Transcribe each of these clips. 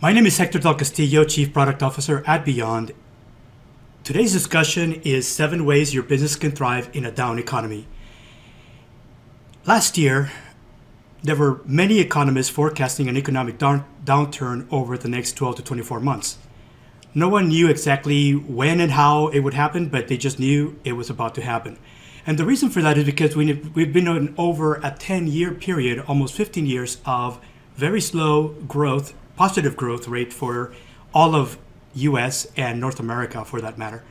My name is Hector Del Castillo, Chief Product Officer at Beyond. Today's discussion is 7 ways your business can thrive in a down economy. Last year, there were many economists forecasting an economic downturn over the next 12 to 24 months. No one knew exactly when and how it would happen, but they just knew it was about to happen. And the reason for that is because we've been on over a 10-year period, almost 15 years of very slow growth, positive growth rate for all of US and North America for that matter.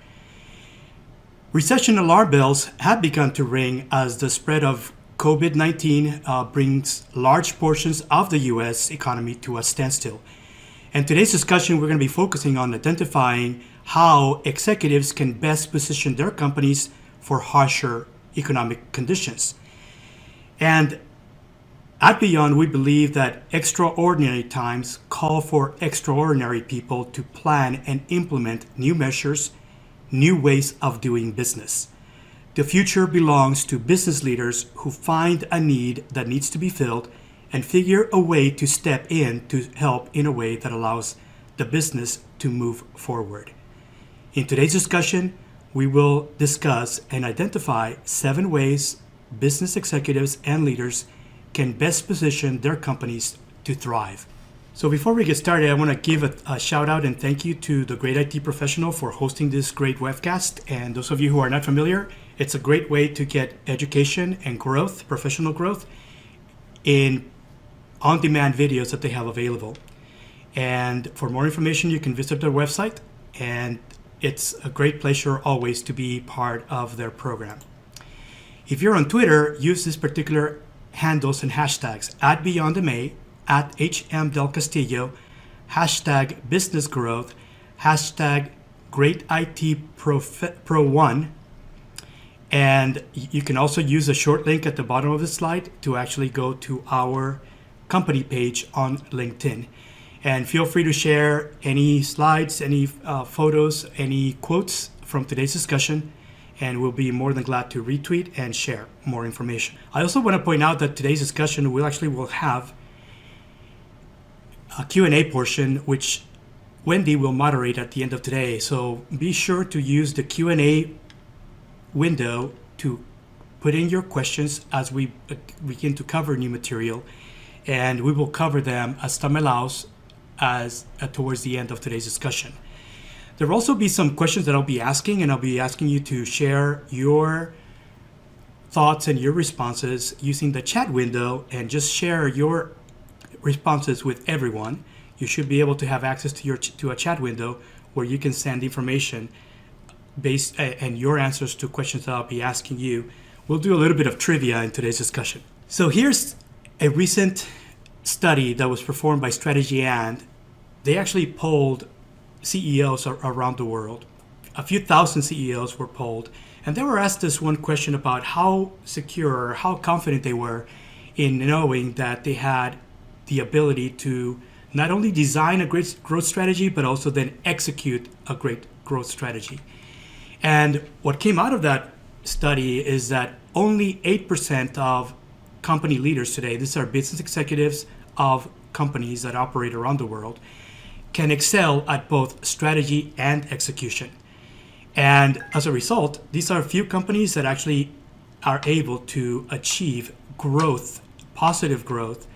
Recession alarm bells have begun to ring as the spread of COVID-19 brings large portions of the US economy to a standstill. And today's discussion, we're going to be focusing on identifying how executives can best position their companies for harsher economic conditions. And at Beyond, we believe that extraordinary times call for extraordinary people to plan and implement new measures, new ways of doing business. The future belongs to business leaders who find a need that needs to be filled and figure a way to step in to help in a way that allows the business to move forward. In today's discussion, we will discuss and identify 7 ways business executives and leaders can best position their companies to thrive. So before we get started, I want to give a shout out and thank you to the Great IT Professional for hosting this great webcast. And those of you who are not familiar, it's a great way to get education and growth, professional growth, in on-demand videos that they have available. And for more information, you can visit their website, and it's a great pleasure always to be part of their program. If you're on Twitter, use this particular handles and hashtags at BeyondMA, at HMDelCastillo, hashtag business growth, hashtag Great IT Pro 1. And you can also use a short link at the bottom of the slide to actually go to our company page on LinkedIn. And feel free to share any slides, any photos, any quotes from today's discussion, and we'll be more than glad to retweet and share more information. I also want to point out that today's discussion will have a Q&A portion, which Wendy will moderate at the end of today. So be sure to use the Q&A window to put in your questions as we begin to cover new material, and we will cover them as time allows towards the end of today's discussion. There will also be some questions that I'll be asking, and I'll be asking you to share your thoughts and your responses using the chat window, and just share your responses with everyone. You should be able to have access to a chat window where you can send information based and your answers to questions that I'll be asking you. We'll do a little bit of trivia in today's discussion. So here's a recent study that was performed by Strategy, and they actually polled CEOs around the world. A few thousand CEOs were polled, and they were asked this one question about how secure or how confident they were in knowing that they had the ability to not only design a great growth strategy, but also then execute a great growth strategy. And what came out of that study is that only 8% of company leaders today, these are business executives of companies that operate around the world, can excel at both strategy and execution. And as a result, these are a few companies that actually are able to achieve growth, positive growth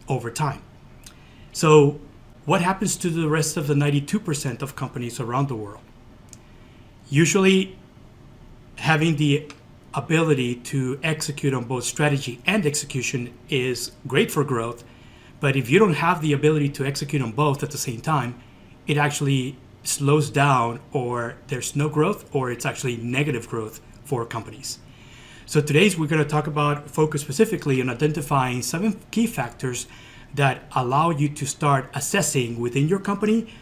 over time. So what happens to the rest of the 92% of companies around the world? Usually having the ability to execute on both strategy and execution is great for growth. But if you don't have the ability to execute on both at the same time, it actually slows down, or there's no growth, or it's actually negative growth for companies. So today we're going to focus specifically on identifying 7 key factors that allow you to start assessing within your company's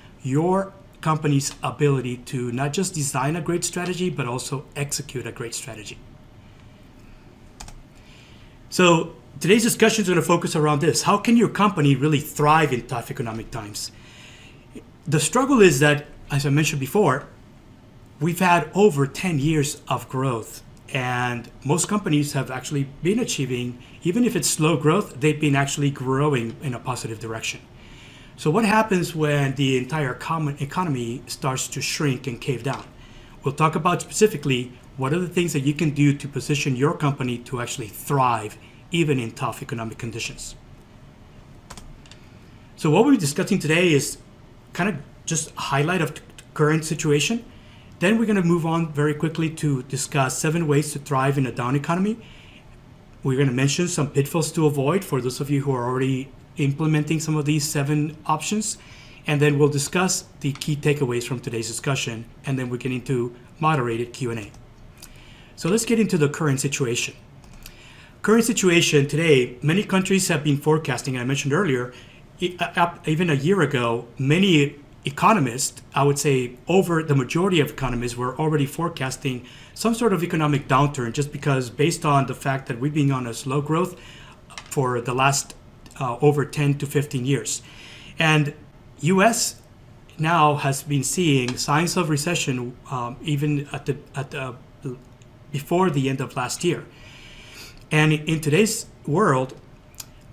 ability to not just design a great strategy, but also execute a great strategy. So today's discussion is going to focus around this. How can your company really thrive in tough economic times? The struggle is that, as I mentioned before, we've had over 10 years of growth, and most companies have actually been achieving, even if it's slow growth, they've been actually growing in a positive direction. So what happens when the entire common economy starts to shrink and cave down? We'll talk about specifically what are the things that you can do to position your company to actually thrive even in tough economic conditions. So what we're discussing today is kind of just a highlight of current situation. Then we're going to move on very quickly to discuss 7 ways to thrive in a down economy. We're going to mention some pitfalls to avoid for those of you who are already implementing some of these 7 options. And then we'll discuss the key takeaways from today's discussion. And then we get into moderated Q&A. So let's get into the current situation. Current situation today, many countries have been forecasting, I mentioned earlier, even a year ago, many economists, I would say over the majority of economists, were already forecasting some sort of economic downturn just because based on the fact that we've been on a slow growth for the last over 10 to 15 years. And U.S. now has been seeing signs of recession even before the end of last year. And in today's world,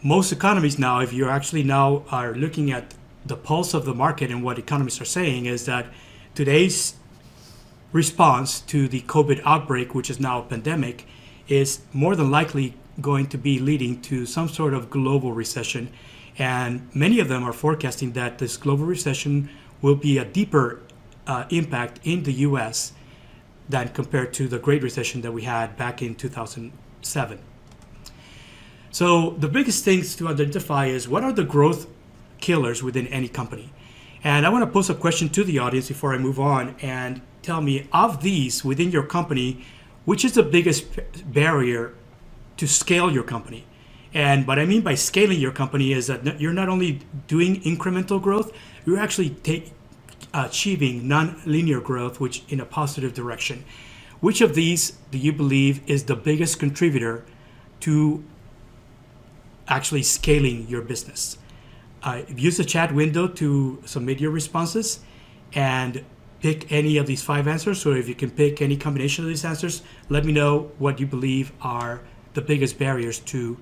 most economies now, if you're actually now are looking at the pulse of the market and what economists are saying, is that today's response to the COVID outbreak, which is now a pandemic, is more than likely going to be leading to some sort of global recession. And many of them are forecasting that this global recession will be a deeper impact in the US than compared to the Great Recession that we had back in 2007. So the biggest things to identify is what are the growth killers within any company? And I want to pose a question to the audience before I move on and tell me, of these within your company, which is the biggest barrier to scale your company? And what I mean by scaling your company is that you're not only doing incremental growth, you're actually achieving non-linear growth, which in a positive direction. Which of these do you believe is the biggest contributor to actually scaling your business? Use the chat window to submit your responses and pick any of these 5 answers. So if you can pick any combination of these answers, let me know what you believe are the biggest barriers to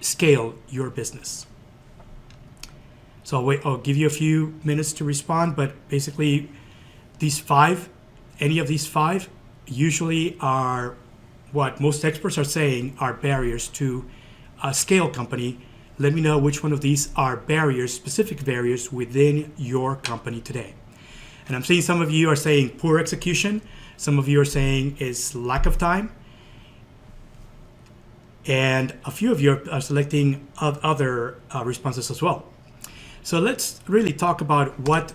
scale your business. So I'll give you a few minutes to respond, but basically these 5, any of these 5 usually are what most experts are saying are barriers to a scale company. Let me know which one of these are barriers, specific barriers within your company today. And I'm seeing some of you are saying poor execution. Some of you are saying is lack of time. And a few of you are selecting other responses as well. So let's really talk about what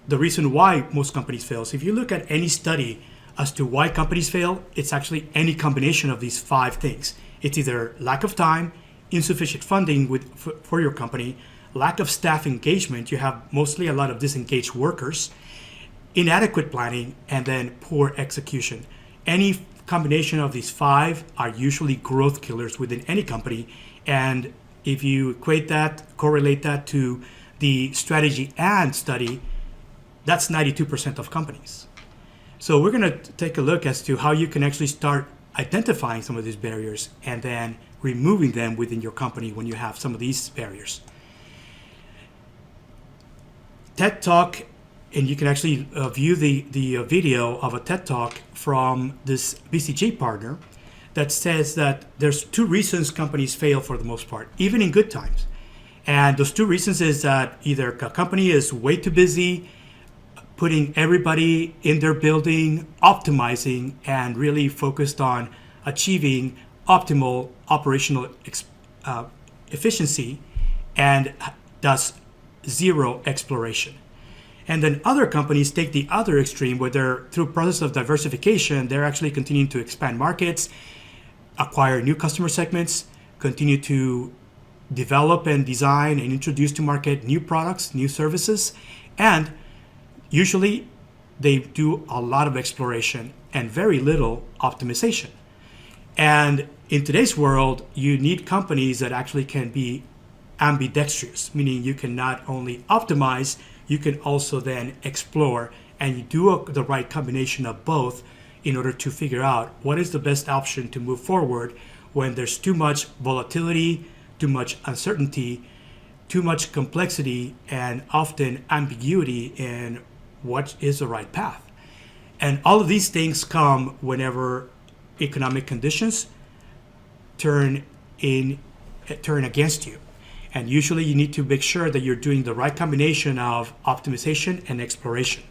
the reason why most companies fail. So if you look at any study as to why companies fail, it's actually any combination of these 5 things. It's either lack of time, insufficient funding for your company, lack of staff engagement, you have mostly a lot of disengaged workers, inadequate planning, and then poor execution. Any combination of these 5 are usually growth killers within any company. And if you correlate that to the strategy and study, that's 92% of companies. So we're going to take a look as to how you can actually start identifying some of these barriers and then removing them within your company when you have some of these barriers. TED Talk, and you can actually view the video of a TED Talk from this BCG partner that says that there's 2 reasons companies fail for the most part, even in good times. And those 2 reasons is that either a company is way too busy, putting everybody in their building, optimizing, and really focused on achieving optimal operational efficiency, and does zero exploration. And then other companies take the other extreme where they're, through process of diversification, they're actually continuing to expand markets, acquire new customer segments, continue to develop and design and introduce to market new products, new services, and usually they do a lot of exploration and very little optimization. And in today's world, you need companies that actually can be ambidextrous, meaning you can not only optimize, you can also then explore, and you do the right combination of both in order to figure out what is the best option to move forward when there's too much volatility, too much uncertainty, too much complexity and often ambiguity in what is the right path. And all of these things come whenever economic conditions turn against you. And usually you need to make sure that you're doing the right combination of optimization and exploration.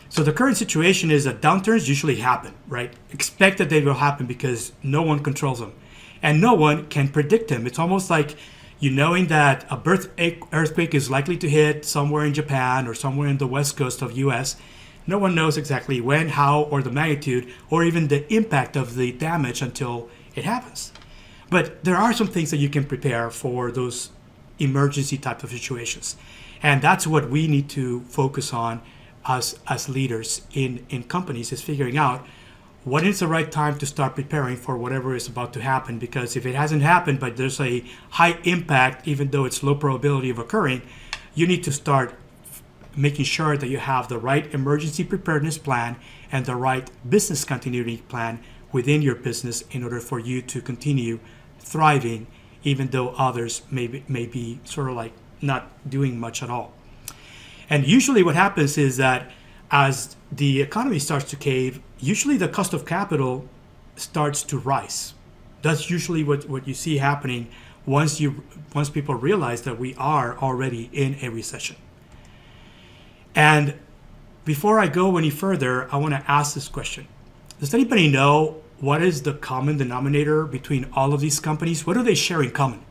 So the current situation is that downturns usually happen, right? Expect that they will happen because no one controls them and no one can predict them. It's almost like you knowing that a earthquake is likely to hit somewhere in Japan or somewhere in the west coast of US. No one knows exactly when, how, or the magnitude, or even the impact of the damage until it happens. But there are some things that you can prepare for those emergency type of situations. And that's what we need to focus on as leaders in companies, is figuring out what is the right time to start preparing for whatever is about to happen. Because if it hasn't happened, but there's a high impact, even though it's low probability of occurring, you need to start making sure that you have the right emergency preparedness plan and the right business continuity plan within your business in order for you to continue thriving, even though others may be sort of like not doing much at all. And usually what happens is that as the economy starts to cave, usually the cost of capital starts to rise. That's usually what you see happening once people realize that we are already in a recession. And before I go any further, I want to ask this question. Does anybody know what is the common denominator between all of these companies? What do they share in common?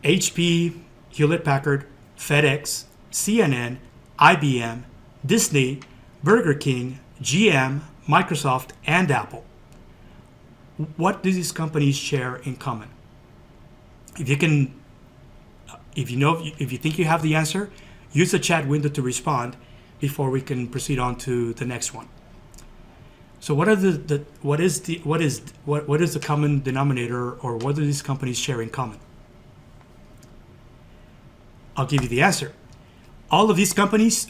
HP, Hewlett-Packard, FedEx, CNN, IBM, Disney, Burger King, GM, Microsoft, and Apple. What do these companies share in common? If you think you have the answer, use the chat window to respond before we can proceed on to the next one. So what is the common denominator, or what do these companies share in common? I'll give you the answer. All of these companies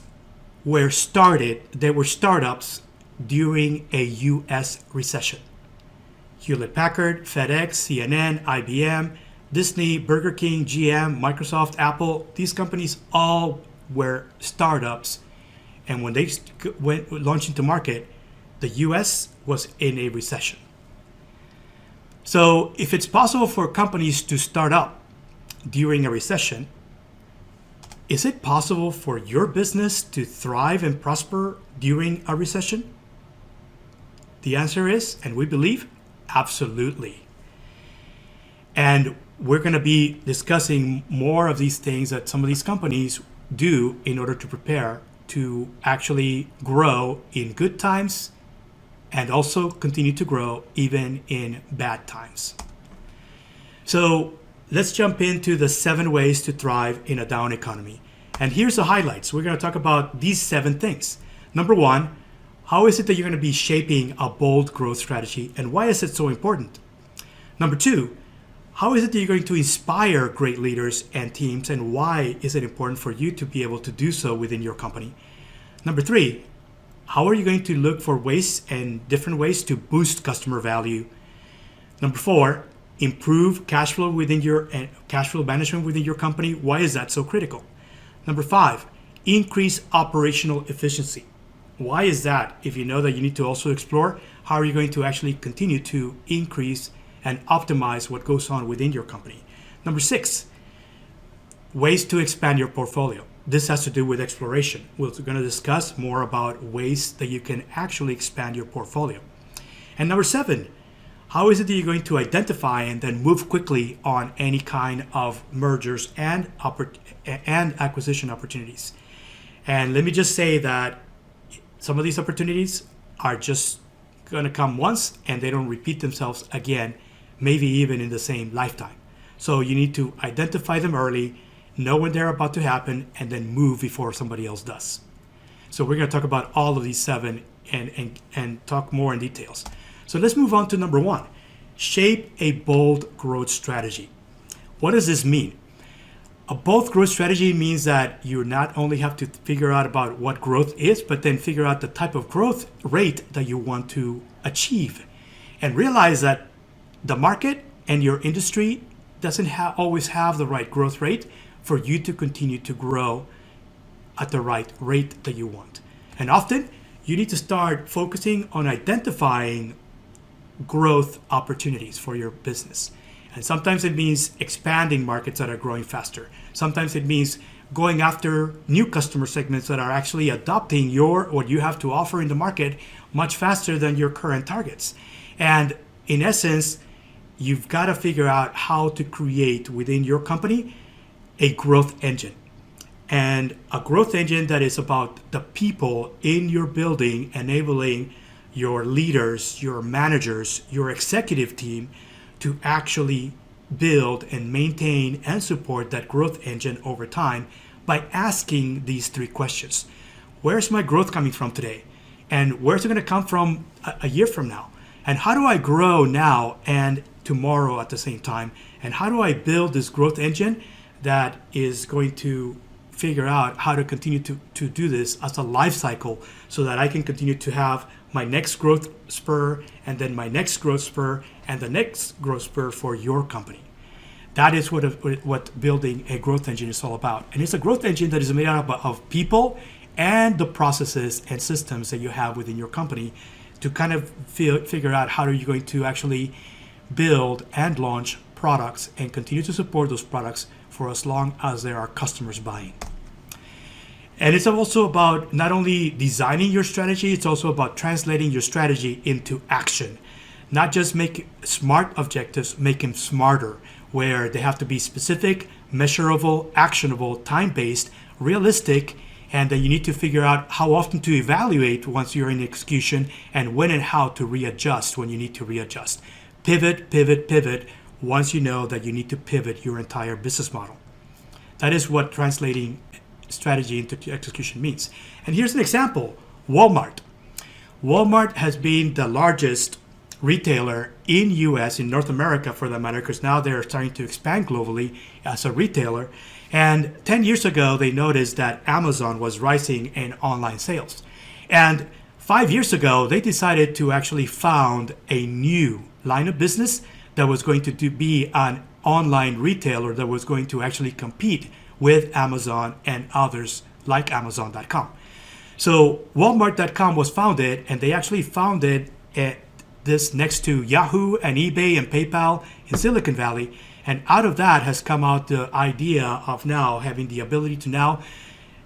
were startups during a US recession. Hewlett-Packard, FedEx, CNN, IBM, Disney, Burger King, GM, Microsoft, Apple, these companies all were startups. And when they launched into market, the US was in a recession. So if it's possible for companies to start up during a recession, is it possible for your business to thrive and prosper during a recession? The answer is, and we believe, absolutely. And we're going to be discussing more of these things that some of these companies do in order to prepare to actually grow in good times and also continue to grow even in bad times. So let's jump into the 7 ways to thrive in a down economy. And here's the highlights. We're going to talk about these 7 things. Number 1, how is it that you're going to be shaping a bold growth strategy, and why is it so important? Number 2, how is it that you're going to inspire great leaders and teams, and why is it important for you to be able to do so within your company? Number 3, how are you going to look for ways and different ways to boost customer value? Number 4, improve cash flow management within your company. Why is that so critical? Number 5, increase operational efficiency. Why is that? If you know that you need to also explore, how are you going to actually continue to increase and optimize what goes on within your company? Number 6, ways to expand your portfolio. This has to do with exploration. We're going to discuss more about ways that you can actually expand your portfolio. And number 7, how is it that you're going to identify and then move quickly on any kind of mergers and acquisition opportunities? And let me just say that some of these opportunities are just going to come once and they don't repeat themselves again, maybe even in the same lifetime. So you need to identify them early, know when they're about to happen, and then move before somebody else does. So we're going to talk about all of these 7 and talk more in details. So let's move on to number 1. Shape a bold growth strategy. What does this mean? A bold growth strategy means that you not only have to figure out about what growth is, but then figure out the type of growth rate that you want to achieve. And realize that the market and your industry doesn't always have the right growth rate for you to continue to grow at the right rate that you want. And often you need to start focusing on identifying growth opportunities for your business. And sometimes it means expanding markets that are growing faster. Sometimes it means going after new customer segments that are actually adopting what you have to offer in the market much faster than your current targets. And in essence, you've got to figure out how to create within your company a growth engine. And a growth engine that is about the people in your building, enabling your leaders, your managers, your executive team to actually build and maintain and support that growth engine over time by asking these three questions. Where's my growth coming from today? And where's it going to come from a year from now? And how do I grow now and tomorrow at the same time? And how do I build this growth engine that is going to figure out how to continue to do this as a life cycle so that I can continue to have my next growth spur and then my next growth spur and the next growth spur for your company? That is what building a growth engine is all about. And it's a growth engine that is made out of people and the processes and systems that you have within your company to kind of figure out how are you going to actually build and launch products and continue to support those products for as long as there are customers buying. And it's also about not only designing your strategy, it's also about translating your strategy into action. Not just make smart objectives, make them smarter, where they have to be specific, measurable, actionable, time-based, realistic, and then you need to figure out how often to evaluate once you're in execution and when and how to readjust when you need to readjust. Pivot once you know that you need to pivot your entire business model. That is what translating strategy into execution means. And here's an example. Walmart. Walmart has been the largest retailer in US, in North America for that matter, because now they're starting to expand globally as a retailer. And 10 years ago, they noticed that Amazon was rising in online sales. And 5 years ago, they decided to actually found a new line of business that was going to be an online retailer that was going to actually compete with Amazon and others like Amazon.com. So Walmart.com was founded, and they actually founded this next to Yahoo and eBay and PayPal in Silicon Valley. And out of that has come out the idea of now having the ability to now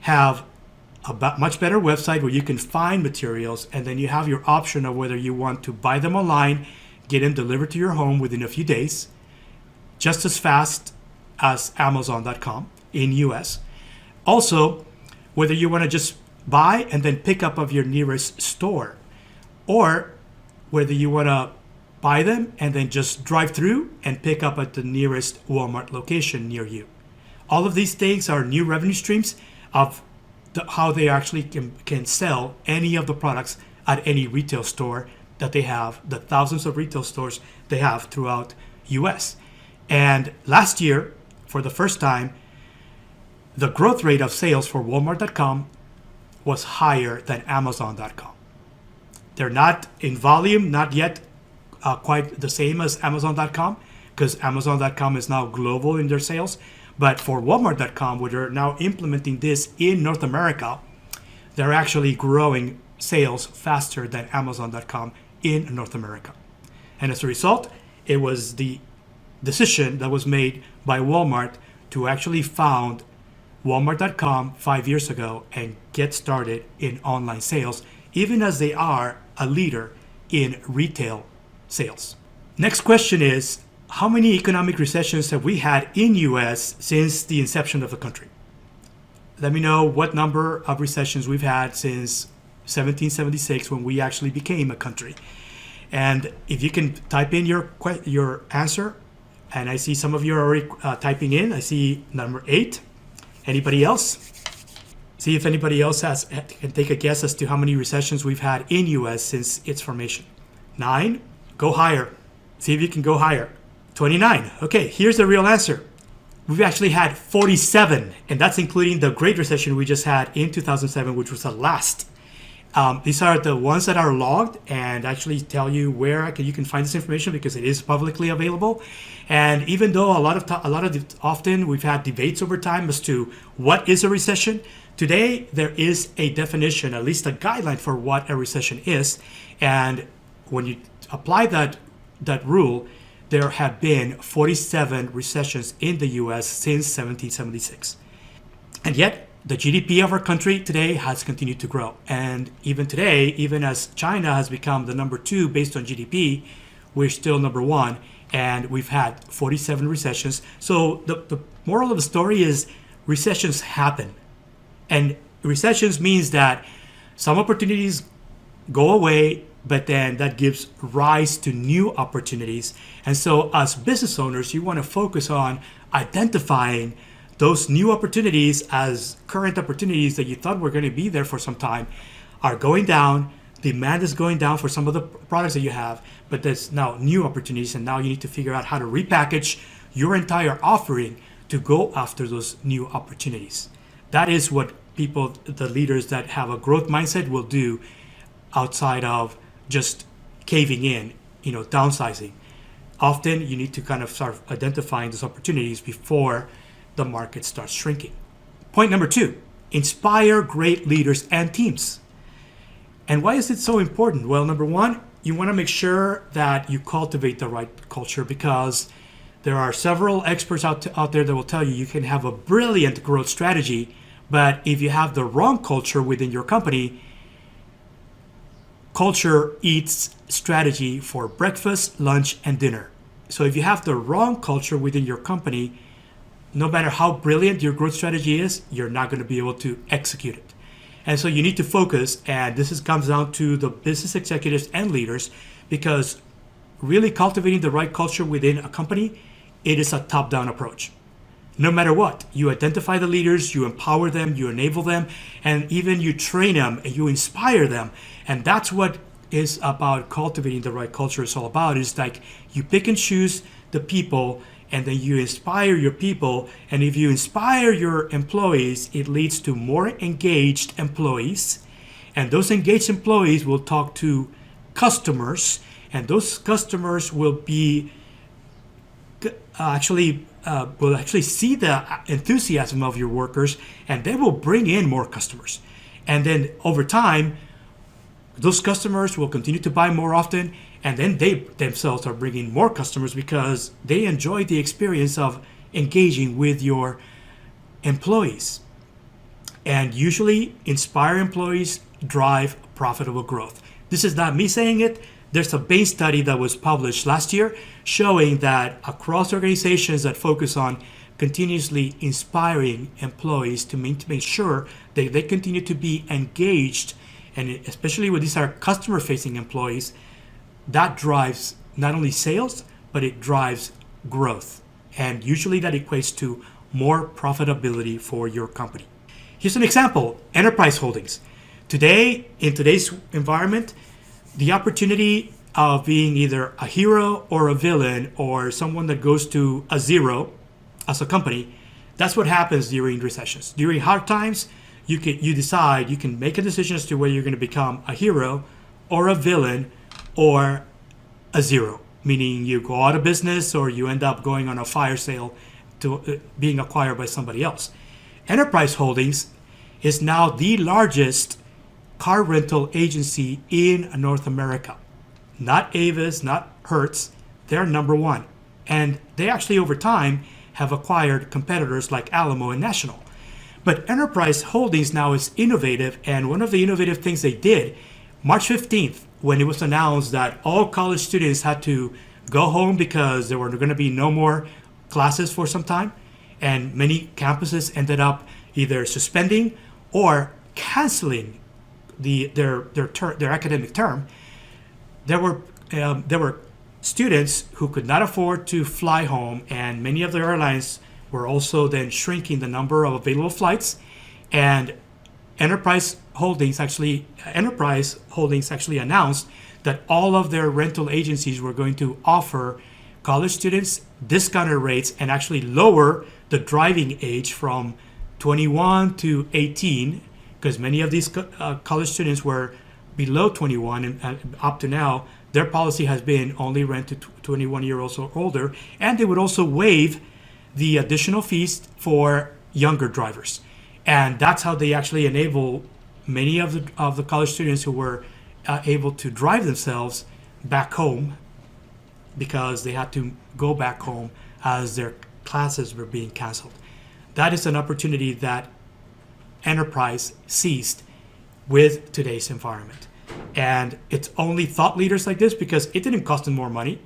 have a much better website where you can find materials, and then you have your option of whether you want to buy them online, get them delivered to your home within a few days, just as fast as Amazon.com in US. Also, whether you want to just buy and then pick up of your nearest store, or whether you want to buy them and then just drive through and pick up at the nearest Walmart location near you. All of these things are new revenue streams of how they actually can sell any of the products at any retail store that they have, the thousands of retail stores they have throughout US. And last year, for the first time, the growth rate of sales for Walmart.com was higher than Amazon.com. They're not in volume, not yet quite the same as Amazon.com, because Amazon.com is now global in their sales. But for Walmart.com, where they're now implementing this in North America, they're actually growing sales faster than Amazon.com in North America. And as a result, it was the decision that was made by Walmart to actually found Walmart.com 5 years ago and get started in online sales, even as they are a leader in retail sales. Next question is, how many economic recessions have we had in US since the inception of the country? Let me know what number of recessions we've had since 1776 when we actually became a country. And if you can type in your answer, and I see some of you are already typing in. I see number 8. Anybody else? See if anybody else can take a guess as to how many recessions we've had in US since its formation. 9. Go higher. See if you can go higher. 29. Okay, here's the real answer. We've actually had 47, and that's including the Great Recession we just had in 2007, which was the last. These are the ones that are logged and actually tell you where you can find this information because it is publicly available. And even though often we've had debates over time as to what is a recession, today there is a definition, at least a guideline for what a recession is. And when you apply that rule, there have been 47 recessions in the U.S. since 1776. And yet, the GDP of our country today has continued to grow. And even today, even as China has become the number 2 based on GDP, we're still number 1. And we've had 47 recessions. So the moral of the story is recessions happen. And recessions means that some opportunities go away, but then that gives rise to new opportunities. And so as business owners, you want to focus on identifying those new opportunities as current opportunities that you thought were going to be there for some time are going down. Demand is going down for some of the products that you have, but there's now new opportunities. And now you need to figure out how to repackage your entire offering to go after those new opportunities. That is what people, the leaders that have a growth mindset, will do outside of just caving in, downsizing. Often you need to kind of start identifying those opportunities before the market starts shrinking. Point number 2, inspire great leaders and teams. And why is it so important? Well, number 1, you want to make sure that you cultivate the right culture, because there are several experts out there that will tell you can have a brilliant growth strategy, but if you have the wrong culture within your company, culture eats strategy for breakfast, lunch, and dinner. So if you have the wrong culture within your company, no matter how brilliant your growth strategy is, you're not going to be able to execute it. And so you need to focus, and this comes down to the business executives and leaders, because really cultivating the right culture within a company, it is a top-down approach. No matter what, you identify the leaders, you empower them, you enable them, and even you train them and you inspire them. And that's what is about cultivating the right culture. It's all about is like you pick and choose the people, and then you inspire your people. And if you inspire your employees, it leads to more engaged employees. And those engaged employees will talk to customers, and those customers will be actually see the enthusiasm of your workers, and they will bring in more customers. And then over time, those customers will continue to buy more often, and then they themselves are bringing more customers because they enjoy the experience of engaging with your employees. And usually, inspire employees drive profitable growth. This is not me saying it. There's a Bain study that was published last year showing that across organizations that focus on continuously inspiring employees to make sure that they continue to be engaged, and especially when these are customer-facing employees, that drives not only sales, but it drives growth. And usually that equates to more profitability for your company. Here's an example, enterprise holdings. Today, in today's environment, the opportunity of being either a hero or a villain or someone that goes to a zero as a company, that's what happens during recessions. During hard times, you can make a decision as to whether you're going to become a hero or a villain or a zero, meaning you go out of business or you end up going on a fire sale to being acquired by somebody else. Enterprise Holdings is now the largest car rental agency in North America. Not Avis, not Hertz, they're number 1. And they actually over time have acquired competitors like Alamo and National. But Enterprise Holdings now is innovative, and one of the innovative things they did, March 15th, when it was announced that all college students had to go home because there were going to be no more classes for some time, and many campuses ended up either suspending or canceling their academic term. There were students who could not afford to fly home, and many of the airlines were also then shrinking the number of available flights. And Enterprise Holdings actually announced that all of their rental agencies were going to offer college students discounted rates and actually lower the driving age from 21 to 18, because many of these college students were below 21 and up to now, their policy has been only rent to 21-year-olds or older, and they would also waive the additional fees for younger drivers. And that's how they actually enable many of the college students who were able to drive themselves back home, because they had to go back home as their classes were being canceled. That is an opportunity that enterprise seized with today's environment. And it's only thought leaders like this, because it didn't cost them more money.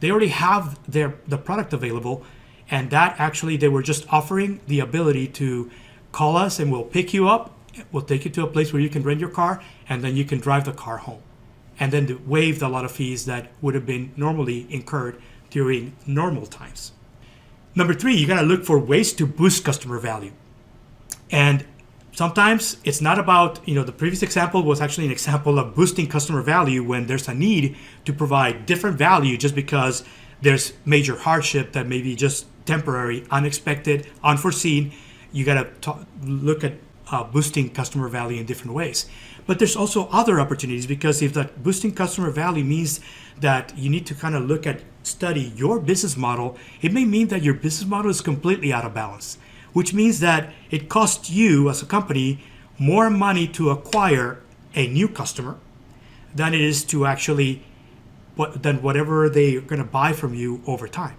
They already have the product available, and that actually they were just offering the ability to call us and we'll pick you up, we'll take you to a place where you can rent your car, and then you can drive the car home. And then they waived a lot of fees that would have been normally incurred during normal times. Number 3, you gotta look for ways to boost customer value. And sometimes it's not about, the previous example was actually an example of boosting customer value when there's a need to provide different value just because there's major hardship that may be just temporary, unexpected, unforeseen. You gotta look at boosting customer value in different ways. But there's also other opportunities, because if that boosting customer value means that you need to kind of study your business model, it may mean that your business model is completely out of balance, which means that it costs you as a company more money to acquire a new customer than it is to actually, than whatever they're going to buy from you over time.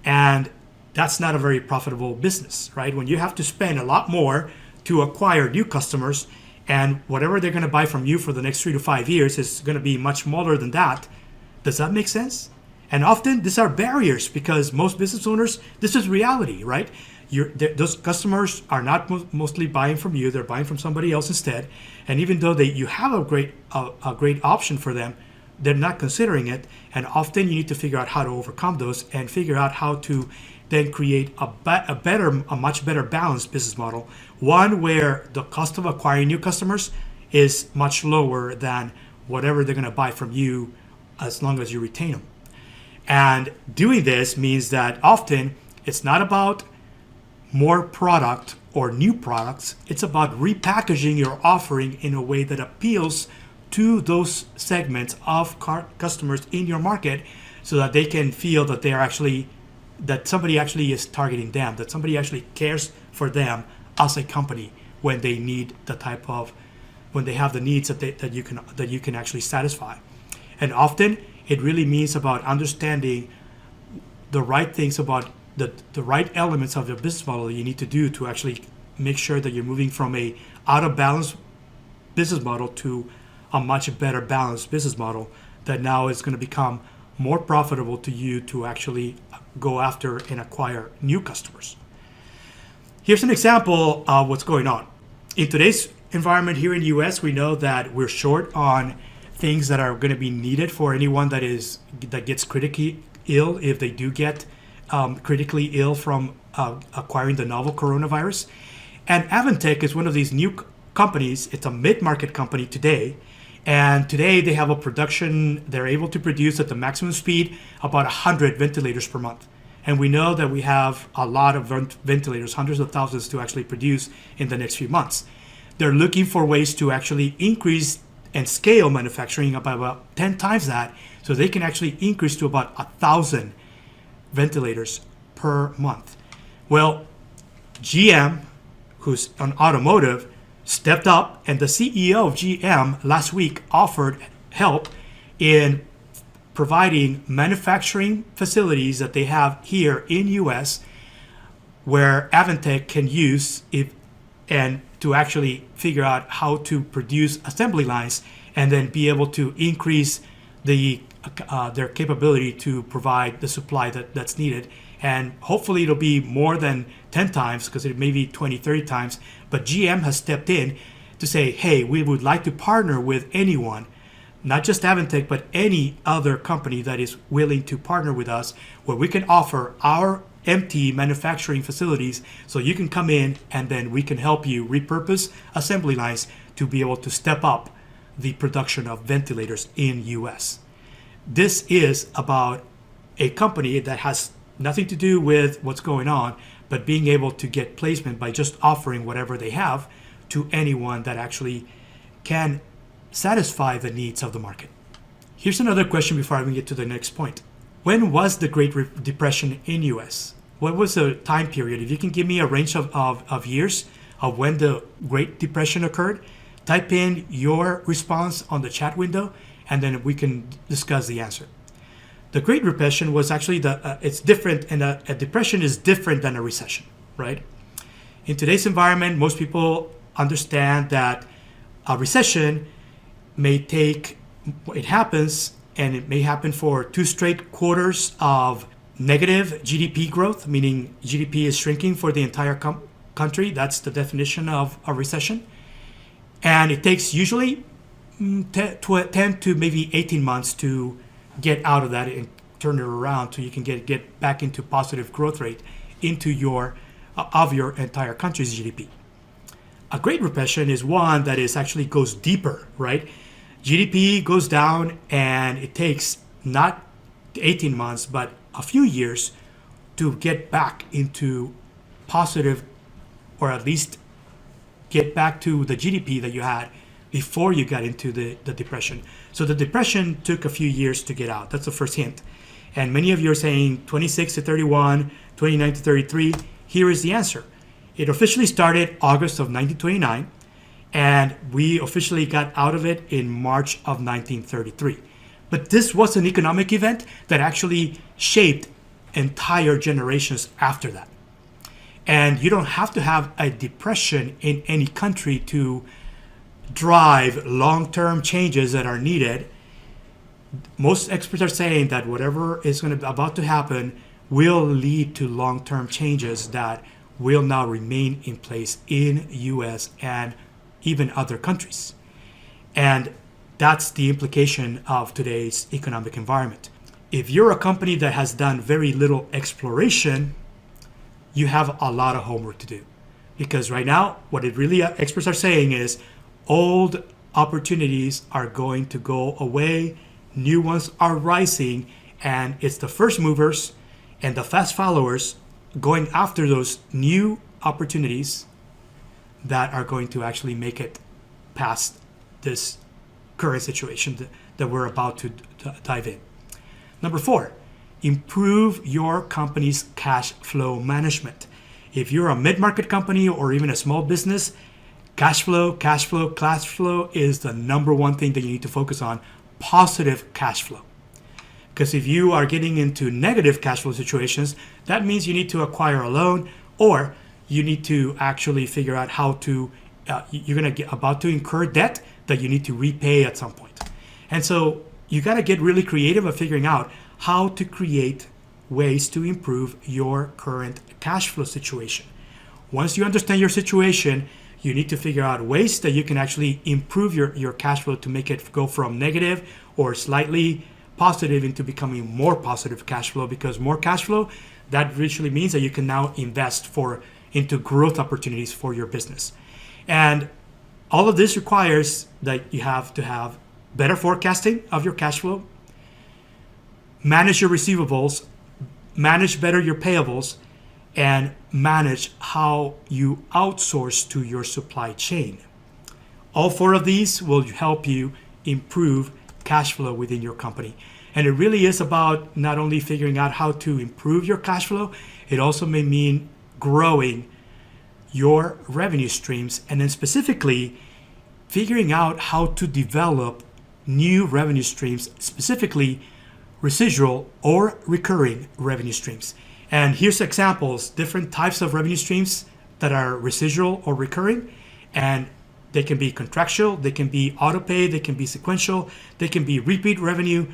And that's not a very profitable business, right? When you have to spend a lot more to acquire new customers, and whatever they're going to buy from you for the next 3 to 5 years is going to be much smaller than that. Does that make sense? And often these are barriers, because most business owners, this is reality, right? Those customers are not mostly buying from you; they're buying from somebody else instead. And even though you have a great option for them, they're not considering it. And often you need to figure out how to overcome those and figure out how to then create a much better balanced business model, one where the cost of acquiring new customers is much lower than whatever they're going to buy from you, as long as you retain them. And doing this means that often it's not about more product or new products. It's about repackaging your offering in a way that appeals to those segments of customers in your market, so that they can feel that that somebody actually is targeting them, that somebody actually cares for them as a company when they need when they have the needs that you can actually satisfy. And often it really means about understanding the right things about the right elements of your business model that you need to do to actually make sure that you're moving from a out of balance business model to a much better balanced business model that now is going to become more profitable to you to actually go after and acquire new customers. Here's an example of what's going on. In today's environment here in the US, we know that we're short on things that are going to be needed for anyone that gets critically ill, if they do get critically ill from acquiring the novel coronavirus. And Avantech is one of these new companies. It's a mid-market company today. And today they have a production, they're able to produce at the maximum speed about 100 ventilators per month. And we know that we have a lot of ventilators, hundreds of thousands to actually produce in the next few months. They're looking for ways to actually increase and scale manufacturing by about 10 times that, so they can actually increase to about 1,000 ventilators per month. Well, GM, who's on automotive, stepped up, and the CEO of GM last week offered help in providing manufacturing facilities that they have here in US where Avantech can use and to actually figure out how to produce assembly lines and then be able to increase their capability to provide the supply that's needed. And hopefully it'll be more than 10 times, because it may be 20, 30 times. But GM has stepped in to say, hey, we would like to partner with anyone, not just Avantech, but any other company that is willing to partner with us, where we can offer our empty manufacturing facilities so you can come in and then we can help you repurpose assembly lines to be able to step up the production of ventilators in US. This is about a company that has nothing to do with what's going on, but being able to get placement by just offering whatever they have to anyone that actually can satisfy the needs of the market. Here's another question before we get to the next point. When was the Great Depression in US? What was the time period? If you can give me a range of years of when the Great Depression occurred, type in your response on the chat window, and then we can discuss the answer. The Great Depression was actually it's different, and a depression is different than a recession, right? In today's environment, most people understand that a recession it happens, and it may happen for 2 straight quarters of negative GDP growth, meaning GDP is shrinking for the entire country. That's the definition of a recession. And it takes usually 10 to maybe 18 months to get out of that and turn it around so you can get back into positive growth rate into your entire country's GDP. A Great Recession is one that actually goes deeper, right? GDP goes down, and it takes not 18 months, but a few years to get back into positive, or at least get back to the GDP that you had before you got into the depression. So the depression took a few years to get out. That's the first hint. And many of you are saying 26 to 31, 29 to 33. Here is the answer. It officially started August of 1929, and we officially got out of it in March of 1933. But this was an economic event that actually shaped entire generations after that. And you don't have to have a depression in any country to drive long-term changes that are needed. Most experts are saying that whatever is about to happen will lead to long-term changes that will now remain in place in US and even other countries. And that's the implication of today's economic environment. If you're a company that has done very little exploration, you have a lot of homework to do. Because right now, what it really experts are saying is old opportunities are going to go away, new ones are rising, and it's the first movers and the fast followers going after those new opportunities that are going to actually make it past this current situation that we're about to dive in. Number 4, improve your company's cash flow management. If you're a mid-market company or even a small business, cash flow is the number one thing that you need to focus on, positive cash flow. Because if you are getting into negative cash flow situations, that means you need to acquire a loan, or you need to actually figure out how to, you're going to get about to incur debt that you need to repay at some point. And so you got to get really creative at figuring out how to create ways to improve your current cash flow situation. Once you understand your situation, you need to figure out ways that you can actually improve your cash flow to make it go from negative or slightly positive into becoming more positive cash flow, because more cash flow, that literally means that you can now invest into growth opportunities for your business. And all of this requires that you have to have better forecasting of your cash flow, manage your receivables, manage better your payables, and manage how you outsource to your supply chain. All 4 of these will help you improve cash flow within your company. And it really is about not only figuring out how to improve your cash flow, it also may mean growing your revenue streams, and then specifically figuring out how to develop new revenue streams, specifically residual or recurring revenue streams. And here's examples, different types of revenue streams that are residual or recurring, and they can be contractual, they can be auto-pay, they can be sequential, they can be repeat revenue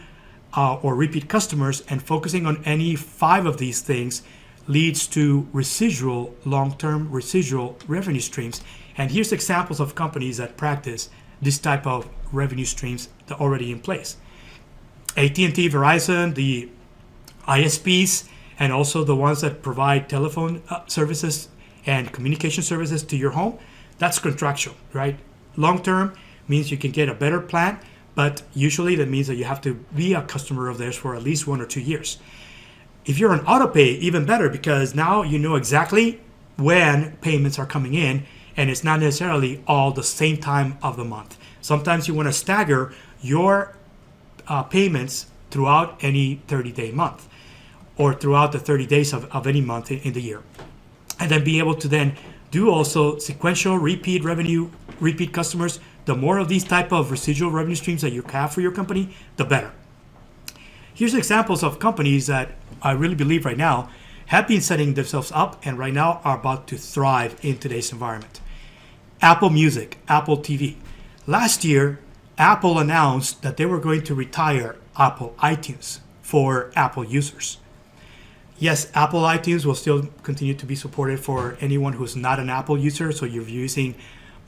or repeat customers, and focusing on any 5 of these things leads to residual, long-term residual revenue streams. And here's examples of companies that practice this type of revenue streams that are already in place. AT&T, Verizon, the ISPs, and also the ones that provide telephone services and communication services to your home, that's contractual, right? Long-term means you can get a better plan, but usually that means that you have to be a customer of theirs for at least 1 or 2 years. If you're on auto-pay, even better, because now you know exactly when payments are coming in, and it's not necessarily all the same time of the month. Sometimes you want to stagger your payments throughout any 30-day month or throughout the 30 days of any month in the year. And then be able to then do also sequential repeat revenue, repeat customers. The more of these type of residual revenue streams that you have for your company, the better. Here's examples of companies that I really believe right now have been setting themselves up and right now are about to thrive in today's environment. Apple Music, Apple TV. Last year, Apple announced that they were going to retire Apple iTunes for Apple users. Yes, Apple iTunes will still continue to be supported for anyone who's not an Apple user. So you're using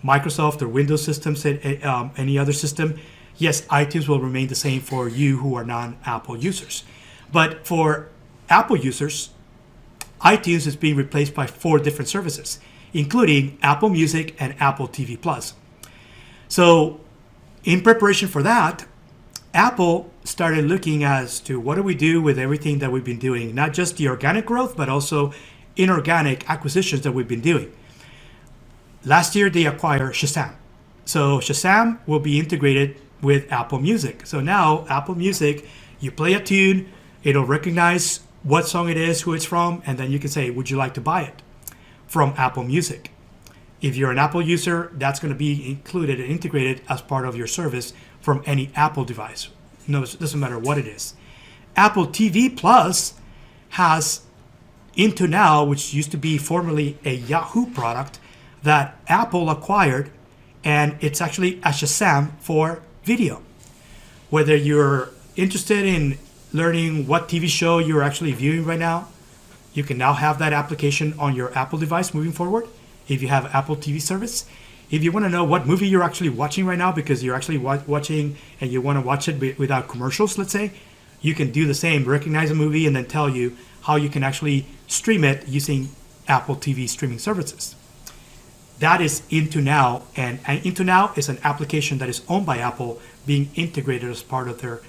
Microsoft or Windows systems, any other system. Yes, iTunes will remain the same for you who are non-Apple users. But for Apple users, iTunes is being replaced by 4 different services, including Apple Music and Apple TV Plus. So in preparation for that, Apple started looking as to what do we do with everything that we've been doing, not just the organic growth, but also inorganic acquisitions that we've been doing. Last year, they acquired Shazam. So Shazam will be integrated with Apple Music. So now Apple Music, you play a tune, it'll recognize what song it is, who it's from, and then you can say, would you like to buy it from Apple Music? If you're an Apple user, that's going to be included and integrated as part of your service from any Apple device. No, it doesn't matter what it is. Apple TV Plus has Into Now, which used to be formerly a Yahoo product that Apple acquired, and it's actually a Shazam for video. Whether you're interested in learning what TV show you're actually viewing right now, you can now have that application on your Apple device moving forward if you have Apple TV service. If you want to know what movie you're actually watching right now because you're actually watching and you want to watch it without commercials, let's say, you can do the same, recognize a movie and then tell you how you can actually stream it using Apple TV streaming services. That is Into Now, and Into Now is an application that is owned by Apple being integrated as part of their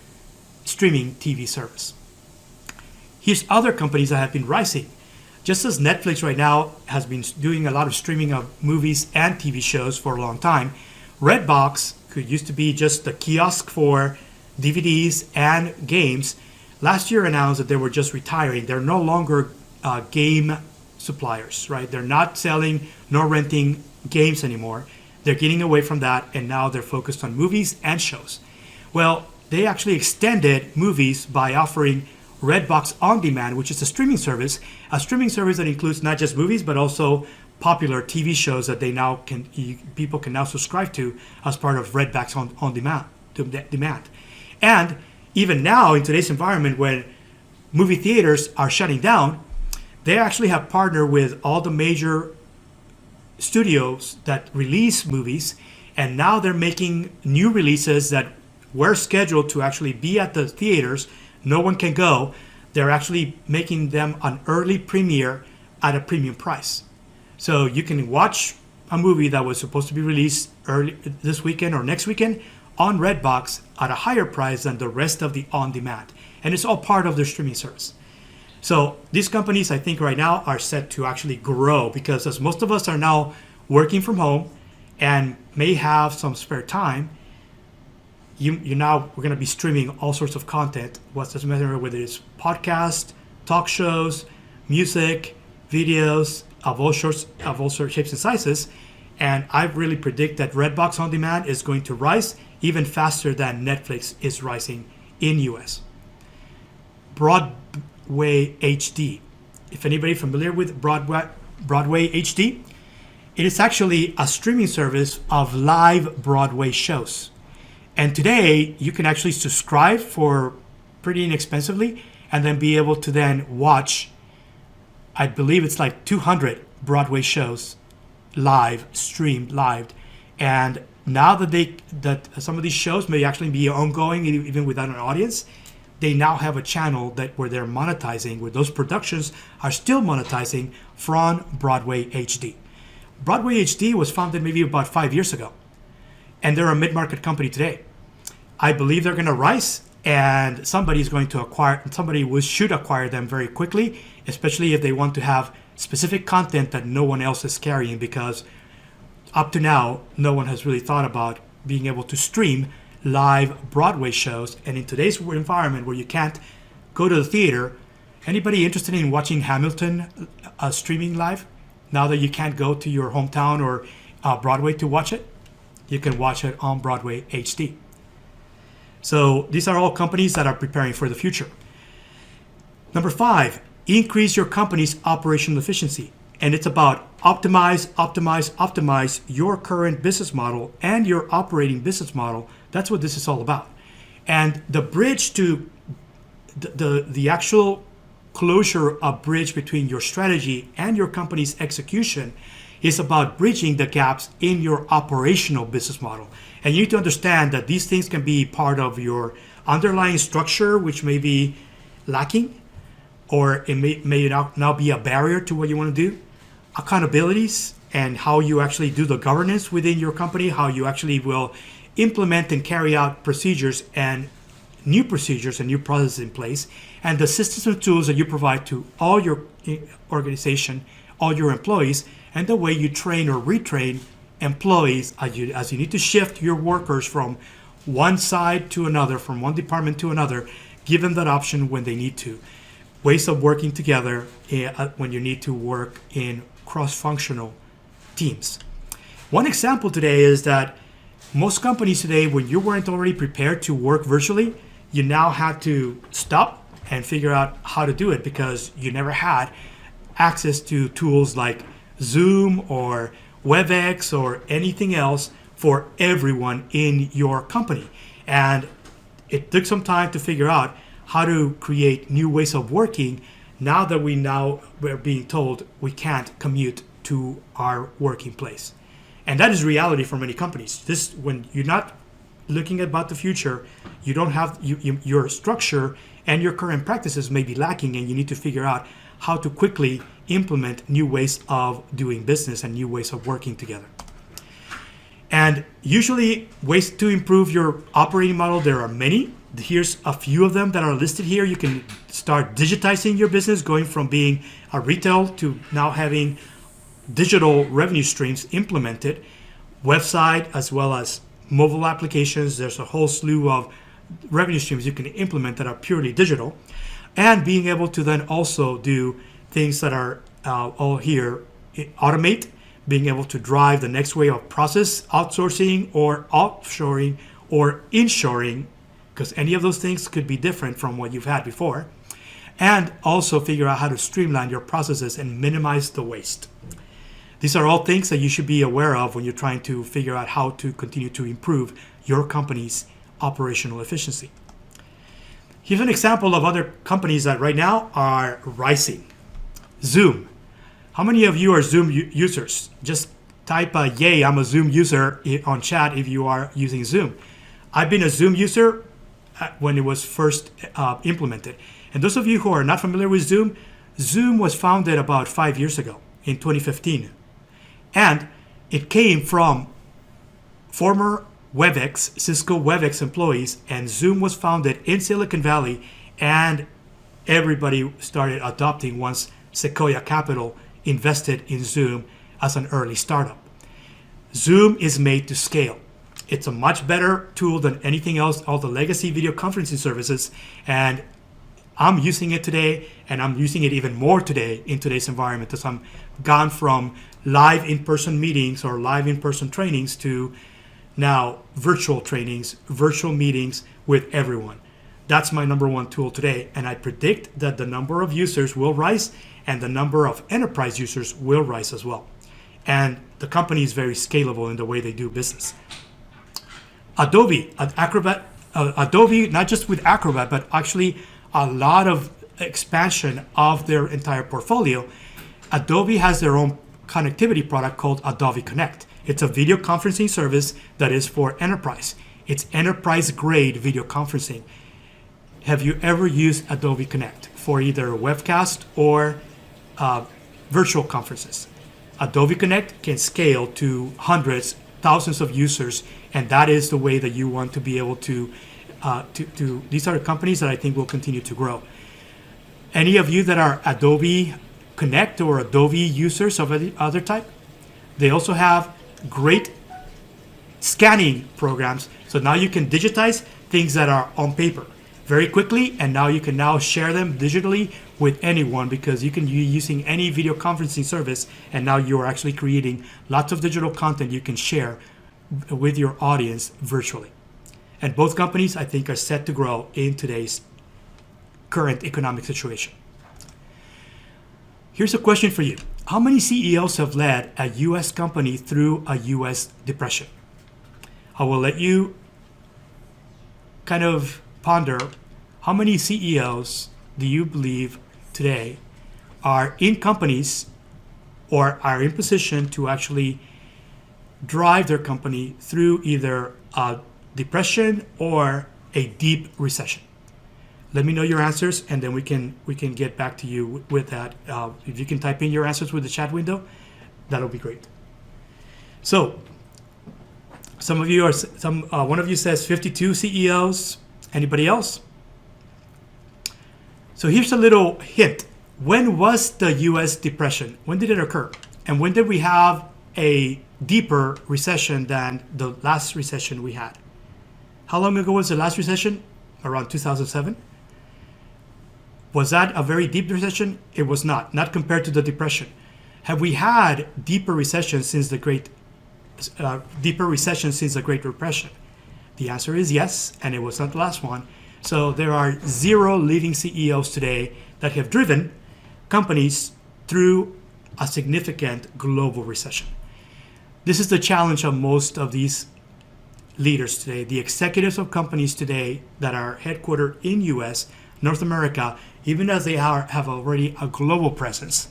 streaming TV service. Here's other companies that have been rising. Just as Netflix right now has been doing a lot of streaming of movies and TV shows for a long time, Redbox, who used to be just a kiosk for DVDs and games, last year announced that they were just retiring. They're no longer game suppliers, right? They're not selling nor renting games anymore. They're getting away from that, and now they're focused on movies and shows. Well, they actually extended movies by offering Redbox On Demand, which is a streaming service that includes not just movies, but also popular TV shows that they now people can now subscribe to as part of Redbox On Demand. And even now, in today's environment, when movie theaters are shutting down, they actually have partnered with all the major studios that release movies, and now they're making new releases that were scheduled to actually be at the theaters. No one can go. They're actually making them an early premiere at a premium price. So you can watch a movie that was supposed to be released early this weekend or next weekend on Redbox at a higher price than the rest of the on-demand. And it's all part of their streaming service. So these companies, I think right now, are set to actually grow because as most of us are now working from home and may have some spare time, we're going to be streaming all sorts of content. What doesn't matter whether it's podcasts, talk shows, music, videos of all sorts, shapes and sizes. And I really predict that Redbox On Demand is going to rise even faster than Netflix is rising in US. Broadway HD. If anybody familiar with Broadway HD, it is actually a streaming service of live Broadway shows. And today, you can actually subscribe for pretty inexpensively and then be able to then watch, I believe it's like 200 Broadway shows live, streamed live. And now that some of these shows may actually be ongoing even without an audience, they now have a channel where they're monetizing, where those productions are still monetizing from Broadway HD. Broadway HD was founded maybe about 5 years ago, and they're a mid-market company today. I believe they're going to rise, and somebody should acquire them very quickly, especially if they want to have specific content that no one else is carrying, because up to now, no one has really thought about being able to stream live Broadway shows. And in today's environment where you can't go to the theater, anybody interested in watching Hamilton streaming live? Now that you can't go to your hometown or Broadway to watch it, you can watch it on Broadway HD. So these are all companies that are preparing for the future. Number 5, increase your company's operational efficiency. And it's about optimize your current business model and your operating business model. That's what this is all about. And the bridge to the actual closure of bridge between your strategy and your company's execution is about bridging the gaps in your operational business model. And you need to understand that these things can be part of your underlying structure, which may be lacking, or it may now be a barrier to what you want to do. Accountabilities and how you actually do the governance within your company, how you actually will implement and carry out procedures and new processes in place, and the systems and tools that you provide to all your organization, all your employees, and the way you train or retrain employees as you need to shift your workers from one side to another, from one department to another, give them that option when they need to. Ways of working together when you need to work in cross-functional teams. One example today is that most companies today, when you weren't already prepared to work virtually, you now have to stop and figure out how to do it because you never had access to tools like Zoom or WebEx or anything else for everyone in your company. And it took some time to figure out how to create new ways of working now that we're being told we can't commute to our working place. And that is reality for many companies. When you're not looking about the future, you don't have your structure and your current practices may be lacking, and you need to figure out how to quickly implement new ways of doing business and new ways of working together. And usually ways to improve your operating model, there are many. Here's a few of them that are listed here. You can start digitizing your business, going from being a retail to now having digital revenue streams implemented, website as well as mobile applications. There's a whole slew of revenue streams you can implement that are purely digital, and being able to then also do things that are all here, automate, being able to drive the next wave of process outsourcing or offshoring or inshoring, because any of those things could be different from what you've had before, and also figure out how to streamline your processes and minimize the waste. These are all things that you should be aware of when you're trying to figure out how to continue to improve your company's operational efficiency. Here's an example of other companies that right now are rising. Zoom. How many of you are Zoom users? Just type yay, I'm a Zoom user on chat if you are using Zoom. I've been a Zoom user when it was first implemented. And those of you who are not familiar with Zoom, Zoom was founded about 5 years ago in 2015. And it came from former WebEx, Cisco WebEx employees, and Zoom was founded in Silicon Valley, and everybody started adopting once Sequoia Capital invested in Zoom as an early startup. Zoom is made to scale. It's a much better tool than anything else, all the legacy video conferencing services, and I'm using it today, and I'm using it even more today in today's environment as I'm gone from live in-person meetings or live in-person trainings to now virtual trainings, virtual meetings with everyone. That's my number one tool today, and I predict that the number of users will rise and the number of enterprise users will rise as well. And the company is very scalable in the way they do business. Adobe, Adobe, not just with Acrobat, but actually a lot of expansion of their entire portfolio. Adobe has their own connectivity product called Adobe Connect. It's a video conferencing service that is for enterprise. It's enterprise-grade video conferencing. Have you ever used Adobe Connect for either Webcast or virtual conferences? Adobe Connect can scale to hundreds, thousands of users, and that is the way that you want to be able to these are companies that I think will continue to grow. Any of you that are Adobe Connect or Adobe users of any other type, they also have great scanning programs. So now you can digitize things that are on paper very quickly, and now you can now share them digitally with anyone because you can be using any video conferencing service, and now you're actually creating lots of digital content you can share with your audience virtually. And both companies, I think, are set to grow in today's current economic situation. Here's a question for you. How many CEOs have led a U.S. company through a U.S. depression? I will let you kind of ponder how many CEOs do you believe today are in companies or are in position to actually drive their company through either a depression or a deep recession? Let me know your answers, and then we can get back to you with that. If you can type in your answers with the chat window, that'll be great. So, one of you says 52 CEOs. Anybody else? So here's a little hint. When was the U.S. depression? When did it occur? And when did we have a deeper recession than the last recession we had? How long ago was the last recession? Around 2007. Was that a very deep recession? It was not compared to the depression. Have we had deeper recessions since the Great Depression? The answer is yes, and it was not the last one. So there are 0 leading CEOs today that have driven companies through a significant global recession. This is the challenge of most of these leaders today. The executives of companies today that are headquartered in US, North America, even as they have already a global presence.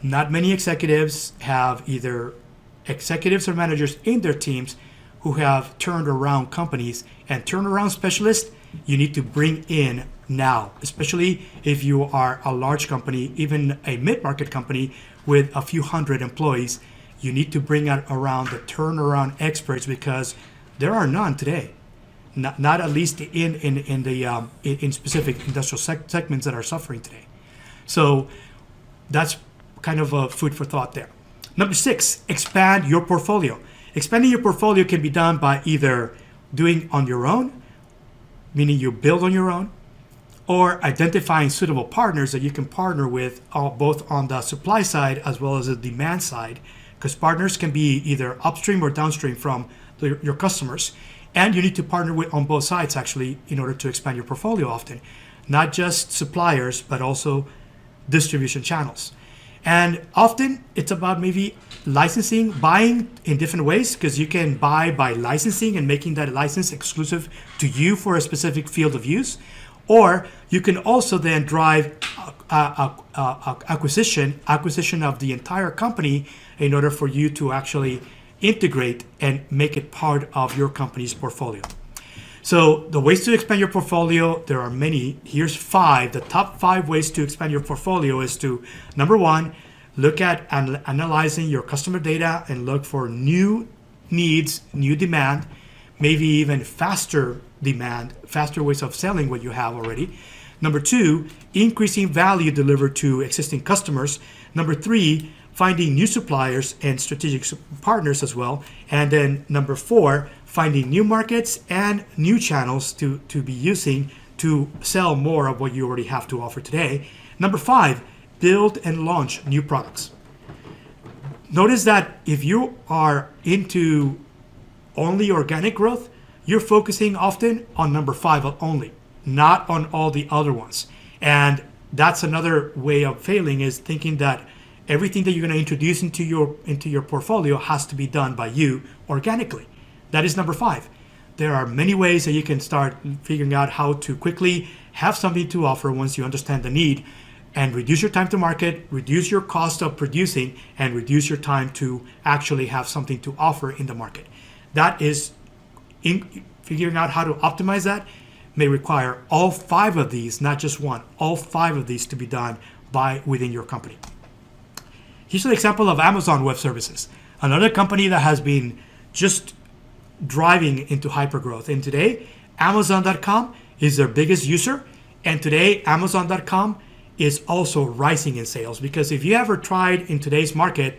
Not many executives have either executives or managers in their teams who have turned around companies, and turnaround specialists you need to bring in now, especially if you are a large company, even a mid-market company with a few hundred employees. You need to bring around the turnaround experts because there are none today. Not at least in specific industrial segments that are suffering today. So that's kind of a food for thought there. Number 6, expand your portfolio. Expanding your portfolio can be done by either doing on your own, meaning you build on your own, or identifying suitable partners that you can partner with both on the supply side as well as the demand side, because partners can be either upstream or downstream from your customers. And you need to partner with on both sides actually in order to expand your portfolio often. Not just suppliers, but also distribution channels. And often it's about maybe licensing, buying in different ways, because you can buy by licensing and making that license exclusive to you for a specific field of use. Or you can also then drive acquisition of the entire company in order for you to actually integrate and make it part of your company's portfolio. So the ways to expand your portfolio, there are many. Here's 5. The top 5 ways to expand your portfolio is to, number 1, look at analyzing your customer data and look for new needs, new demand, maybe even faster demand, faster ways of selling what you have already. Number 2, increasing value delivered to existing customers. Number 3, finding new suppliers and strategic partners as well. And then number 4, finding new markets and new channels to be using to sell more of what you already have to offer today. Number 5, build and launch new products. Notice that if you are into only organic growth, you're focusing often on number 5 only, not on all the other ones. And that's another way of failing, is thinking that everything that you're going to introduce into your portfolio has to be done by you organically. That is number 5. There are many ways that you can start figuring out how to quickly have something to offer once you understand the need, and reduce your time to market, reduce your cost of producing, and reduce your time to actually have something to offer in the market. That is, figuring out how to optimize that may require all 5 of these, not just one, all 5 of these to be done within your company. Here's an example of Amazon Web Services, another company that has been just driving into hypergrowth. And today, Amazon.com is their biggest user. And today, Amazon.com is also rising in sales, because if you ever tried in today's market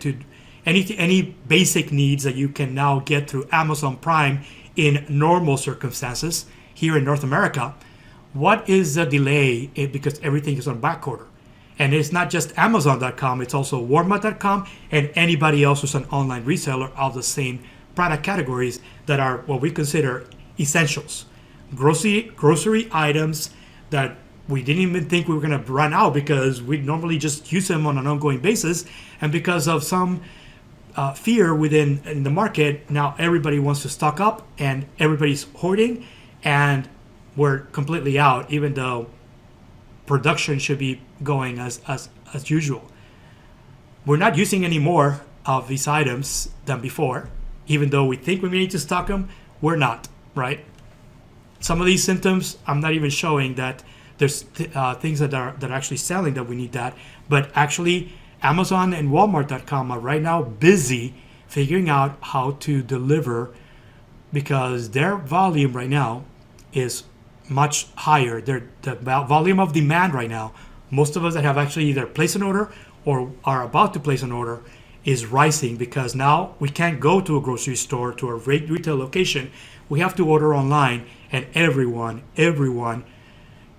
any basic needs that you can now get through Amazon Prime in normal circumstances here in North America. What is the delay? Because everything is on back order. And it's not just Amazon.com, it's also Walmart.com and anybody else who's an online reseller of the same product categories that are what we consider essentials. Grocery items that we didn't even think we were going to run out because we normally just use them on an ongoing basis. And because of some fear in the market, now everybody wants to stock up and everybody's hoarding, and we're completely out, even though production should be going as usual. We're not using any more of these items than before, even though we think we need to stock them. We're not, right? Some of these symptoms, I'm not even showing that there's things that are actually selling that we need that, but actually Amazon and Walmart.com are right now busy figuring out how to deliver, because their volume right now is much higher. The volume of demand right now, most of us that have actually either placed an order or are about to place an order, is rising, because now we can't go to a grocery store, to a retail location. We have to order online, and everyone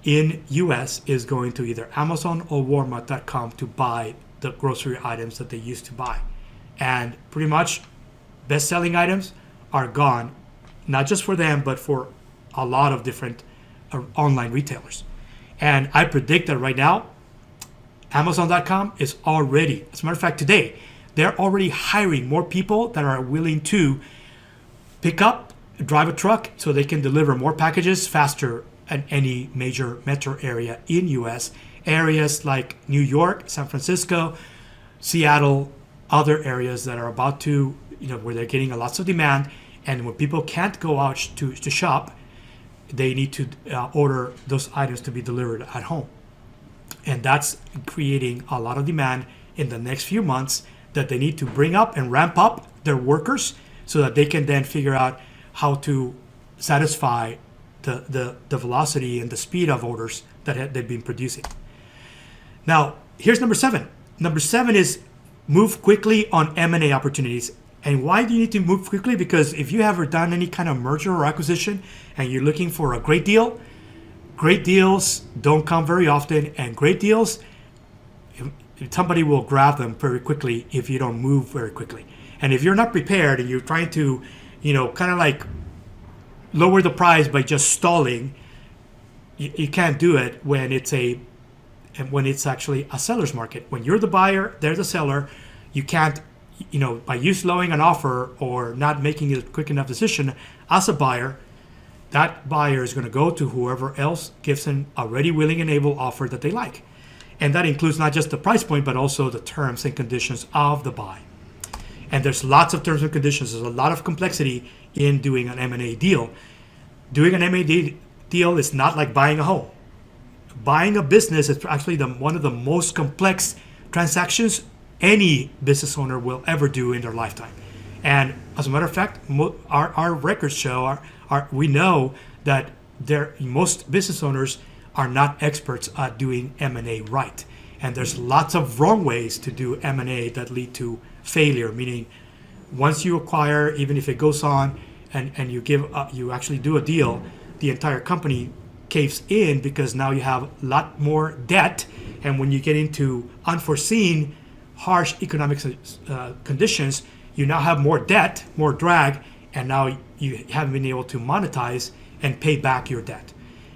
in US is going to either Amazon or Walmart.com to buy the grocery items that they used to buy. And pretty much best-selling items are gone, not just for them, but for a lot of different online retailers. And I predict that right now, Amazon.com is already, as a matter of fact, today, they're already hiring more people that are willing to drive a truck so they can deliver more packages faster at any major metro area in US. Areas like New York, San Francisco, Seattle, other areas that are about to, where they're getting lots of demand. And when people can't go out to shop, they need to order those items to be delivered at home. And that's creating a lot of demand in the next few months that they need to bring up and ramp up their workers so that they can then figure out how to satisfy the velocity and the speed of orders that they've been producing. Now, here's number 7. Number 7 is move quickly on M&A opportunities. And why do you need to move quickly? Because if you ever done any kind of merger or acquisition and you're looking for a great deals don't come very often, and great deals, somebody will grab them very quickly if you don't move very quickly. And if you're not prepared and you're trying to, kind of like lower the price by just stalling, you can't do it when it's actually a seller's market. When you're the buyer, they're the seller, you can't, by you slowing an offer or not making a quick enough decision as a buyer, that buyer is going to go to whoever else gives an already willing and able offer that they like. And that includes not just the price point, but also the terms and conditions of the buy. And there's lots of terms and conditions. There's a lot of complexity in doing an M&A deal. Doing an M&A deal is not like buying a home. Buying a business is actually one of the most complex transactions any business owner will ever do in their lifetime. And as a matter of fact, our records show, we know that most business owners are not experts at doing M&A right. And there's lots of wrong ways to do M&A that lead to failure, meaning once you acquire, even if it goes on and you actually do a deal, the entire company caves in because now you have a lot more debt. And when you get into unforeseen, harsh economic conditions, you now have more debt, more drag, and now you haven't been able to monetize and pay back your debt.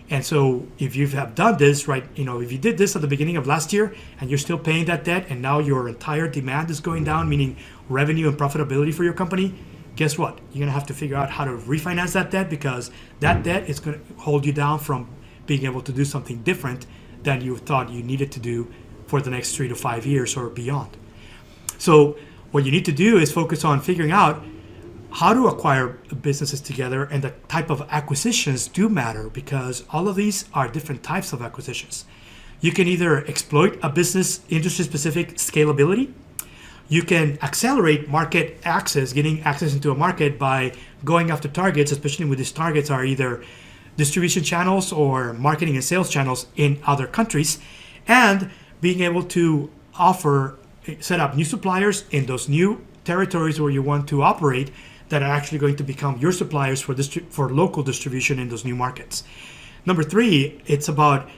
And so if you have done this, right, if you did this at the beginning of last year and you're still paying that debt and now your entire demand is going down, meaning revenue and profitability for your company, guess what? You're going to have to figure out how to refinance that debt, because that debt is going to hold you down from being able to do something different than you thought you needed to do for the next 3 to 5 years or beyond. So what you need to do is focus on figuring out how to acquire businesses together, and the type of acquisitions do matter, because all of these are different types of acquisitions. You can either exploit a business industry-specific scalability. You can accelerate market access, getting access into a market by going after targets, especially when these targets are either distribution channels or marketing and sales channels in other countries, and being able to set up new suppliers in those new territories where you want to operate that are actually going to become your suppliers for local distribution in those new markets. Number 3, it's about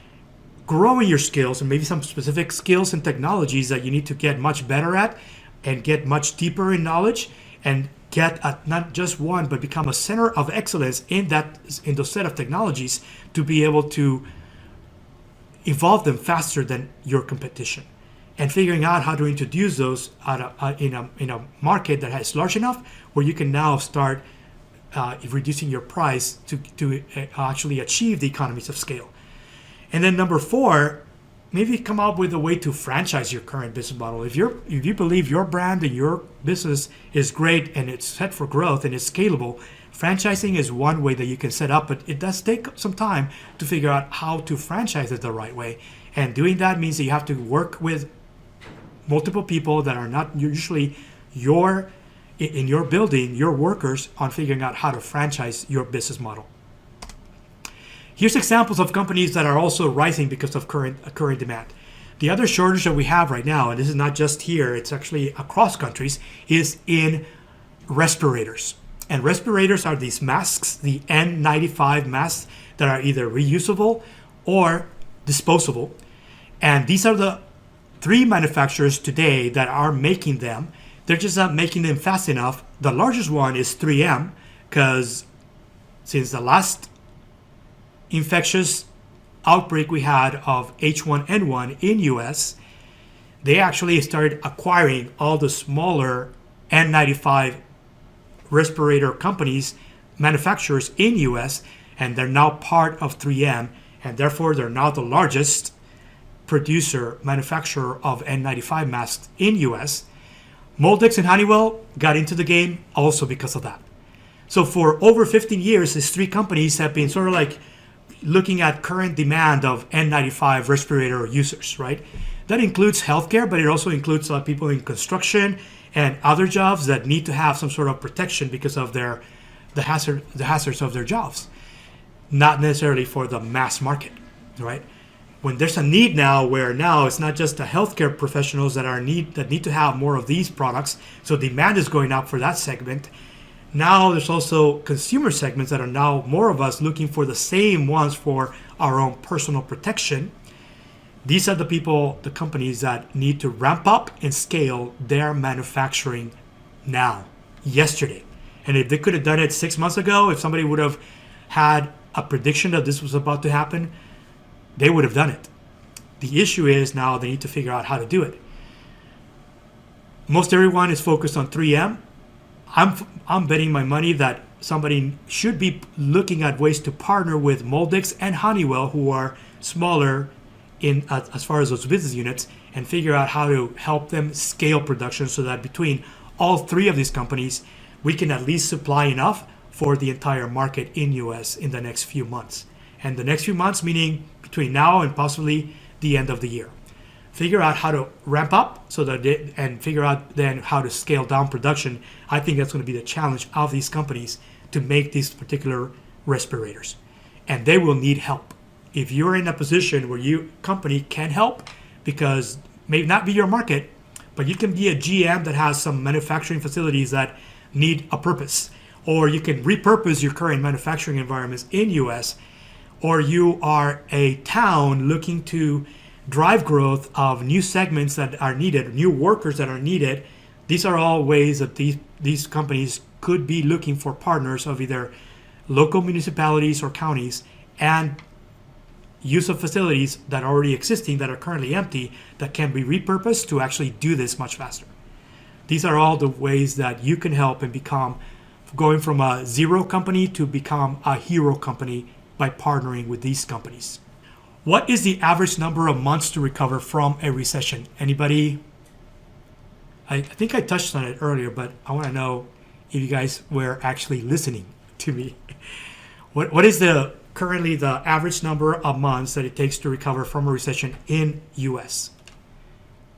growing your skills and maybe some specific skills and technologies that you need to get much better at and get much deeper in knowledge and get at not just one, but become a center of excellence in those set of technologies to be able to evolve them faster than your competition. And figuring out how to introduce those in a market that is large enough where you can now start reducing your price to actually achieve the economies of scale. And then number 4, maybe come up with a way to franchise your current business model. If you believe your brand and your business is great and it's set for growth and it's scalable, franchising is one way that you can set up, but it does take some time to figure out how to franchise it the right way. And doing that means that you have to work with multiple people that are not usually in your building, your workers, on figuring out how to franchise your business model. Here's examples of companies that are also rising because of current demand. The other shortage that we have right now, and this is not just here, it's actually across countries, is in respirators. And respirators are these masks, the N95 masks that are either reusable or disposable. And these are the 3 manufacturers today that are making them. They're just not making them fast enough. The largest one is 3M, because since the last infectious outbreak we had of H1N1 in US, they actually started acquiring all the smaller N95 respirator companies, manufacturers in US, and they're now part of 3M, and therefore they're now the largest manufacturer of N95 masks in US. Moldex and Honeywell got into the game also because of that. So for over 15 years, these 3 companies have been sort of like looking at current demand of N95 respirator users, right? That includes healthcare, but it also includes a lot of people in construction and other jobs that need to have some sort of protection because of the hazards of their jobs, not necessarily for the mass market, right? When there's a need now where now it's not just the healthcare professionals that need to have more of these products, so demand is going up for that segment. Now there's also consumer segments that are now more of us looking for the same ones for our own personal protection. These are the companies that need to ramp up and scale their manufacturing now, yesterday. And if they could have done it 6 months ago, if somebody would have had a prediction that this was about to happen, they would have done it. The issue is now they need to figure out how to do it. Most everyone is focused on 3M. I'm betting my money that somebody should be looking at ways to partner with Moldex and Honeywell, who are smaller as far as those business units, and figure out how to help them scale production so that between all 3 of these companies, we can at least supply enough for the entire market in US in the next few months. And the next few months, meaning between now and possibly the end of the year. Figure out how to ramp up and figure out then how to scale down production. I think that's going to be the challenge of these companies to make these particular respirators. And they will need help. If you're in a position where your company can help, because may not be your market, but you can be a GM that has some manufacturing facilities that need a purpose, or you can repurpose your current manufacturing environments in US, or you are a town looking to drive growth of new segments that are needed, new workers that are needed. These are all ways that these companies could be looking for partners of either local municipalities or counties, and use of facilities that are already existing, that are currently empty, that can be repurposed to actually do this much faster. These are all the ways that you can help and become, going from a 0 company to become a hero company by partnering with these companies. What is the average number of months to recover from a recession? Anybody? I think I touched on it earlier, but I want to know if you guys were actually listening to me. What is currently the average number of months that it takes to recover from a recession in US?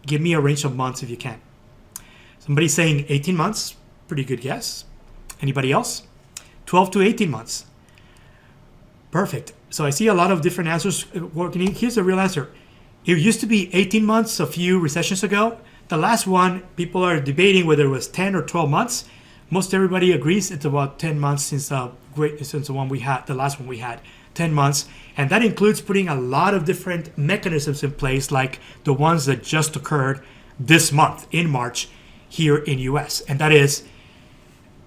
Give me a range of months if you can. Somebody's saying 18 months, pretty good guess. Anybody else? 12 to 18 months. Perfect. So I see a lot of different answers working. Here's the real answer. It used to be 18 months a few recessions ago. The last one, people are debating whether it was 10 or 12 months. Most everybody agrees it's about 10 months since the one we had, the last one we had, 10 months. And that includes putting a lot of different mechanisms in place, like the ones that just occurred this month in March here in US. And that is,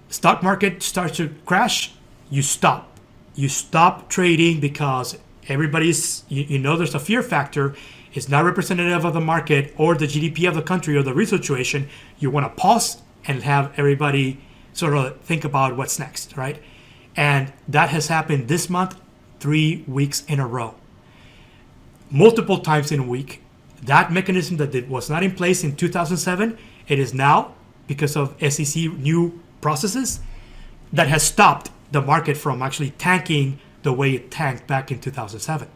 stock market starts to crash, you stop. You stop trading because everybody's, there's a fear factor. It's not representative of the market or the GDP of the country or the real situation. You want to pause and have everybody sort of think about what's next, right? And that has happened this month, 3 weeks in a row. Multiple times in a week. That mechanism that was not in place in 2007, it is now, because of SEC new processes, that has stopped the market from actually tanking the way it tanked back in 2007.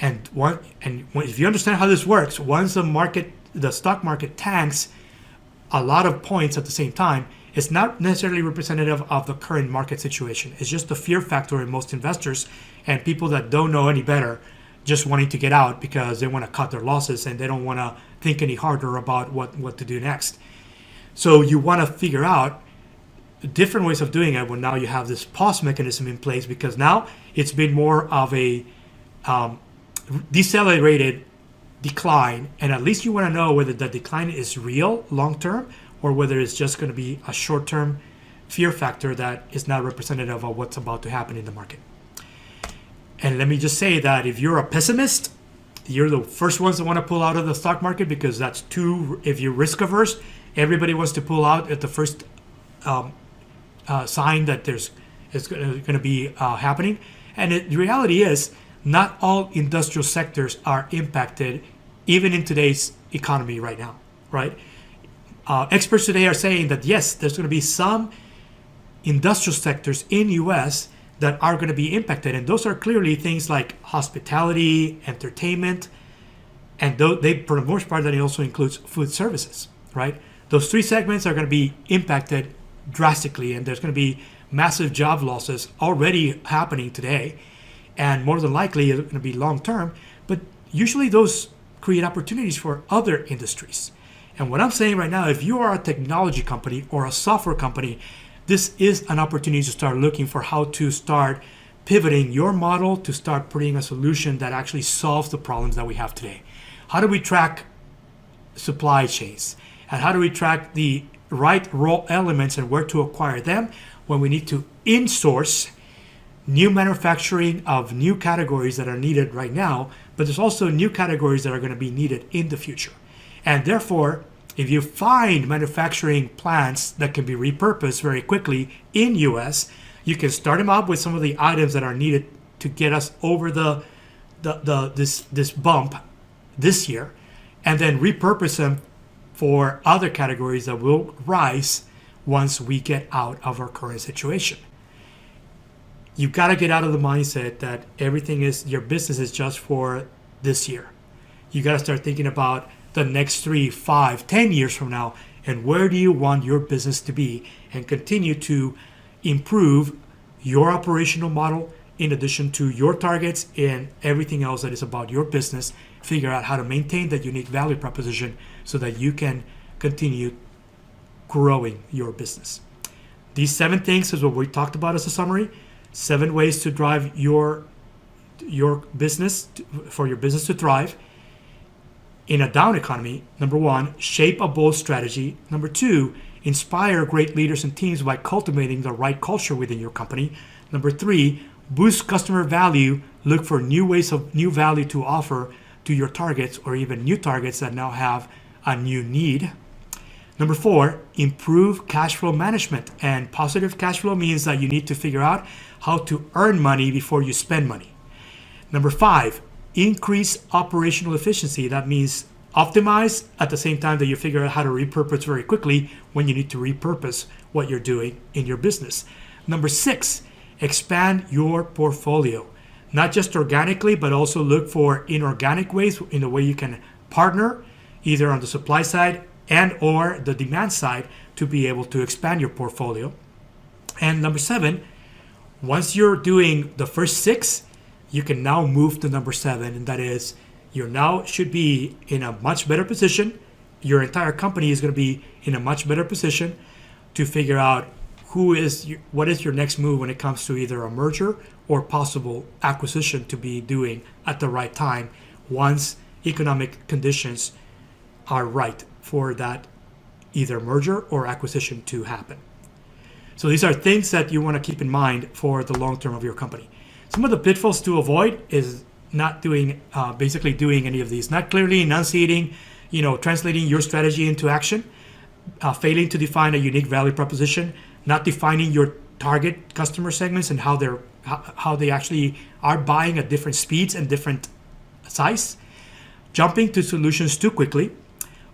And if you understand how this works, once the stock market tanks a lot of points at the same time, it's not necessarily representative of the current market situation. It's just the fear factor in most investors and people that don't know any better, just wanting to get out because they want to cut their losses and they don't want to think any harder about what to do next. So you want to figure out different ways of doing it when now you have this pause mechanism in place, because now it's been more of a decelerated decline, and at least you want to know whether that decline is real long term or whether it's just going to be a short term fear factor that is not representative of what's about to happen in the market. And let me just say that if you're a pessimist, you're the first ones that want to pull out of the stock market, because that's if you're risk averse, everybody wants to pull out at the first sign that it's going to be happening. And the reality is, not all industrial sectors are impacted, even in today's economy right now, right? Experts today are saying that yes, there's going to be some industrial sectors in U.S. that are going to be impacted, and those are clearly things like hospitality, entertainment, and for the most part, that also includes food services, right? Those three segments are going to be impacted drastically, and there's going to be massive job losses already happening today. And more than likely, it's going to be long term. But usually those create opportunities for other industries. And what I'm saying right now, if you are a technology company or a software company, this is an opportunity to start looking for how to start pivoting your model to start putting a solution that actually solves the problems that we have today. How do we track supply chains? And how do we track the right raw elements and where to acquire them when we need to insource new manufacturing of new categories that are needed right now, but there's also new categories that are going to be needed in the future. And therefore, if you find manufacturing plants that can be repurposed very quickly in US, you can start them up with some of the items that are needed to get us over this bump this year, and then repurpose them for other categories that will rise once we get out of our current situation. You've got to get out of the mindset that your business is just for this year. You got to start thinking about the next 3, 5, 10 years from now, and where do you want your business to be, and continue to improve your operational model in addition to your targets and everything else that is about your business. Figure out how to maintain that unique value proposition so that you can continue growing your business. These 7 things is what we talked about as a summary. 7 ways to drive your business, for your business to thrive in a down economy. Number 1, shape a bold strategy. Number 2, inspire great leaders and teams by cultivating the right culture within your company. Number 3, boost customer value. Look for new ways of new value to offer to your targets, or even new targets that now have a new need. Number 4, improve cash flow management. And positive cash flow means that you need to figure out how to earn money before you spend money. Number 5, increase operational efficiency. That means optimize at the same time that you figure out how to repurpose very quickly when you need to repurpose what you're doing in your business. Number 6, expand your portfolio. Not just organically, but also look for inorganic ways in the way you can partner either on the supply side and or the demand side to be able to expand your portfolio. And number 7, once you're doing the first 6, you can now move to number 7, and that is you now should be in a much better position your entire company is going to be in a much better position to figure out what is your next move when it comes to either a merger or possible acquisition to be doing at the right time once economic conditions are right for that either merger or acquisition to happen. So these are things that you want to keep in mind for the long term of your company. Some of the pitfalls to avoid is not doing, basically doing any of these, not clearly enunciating, translating your strategy into action, failing to define a unique value proposition, not defining your target customer segments and how they actually are buying at different speeds and different size, jumping to solutions too quickly,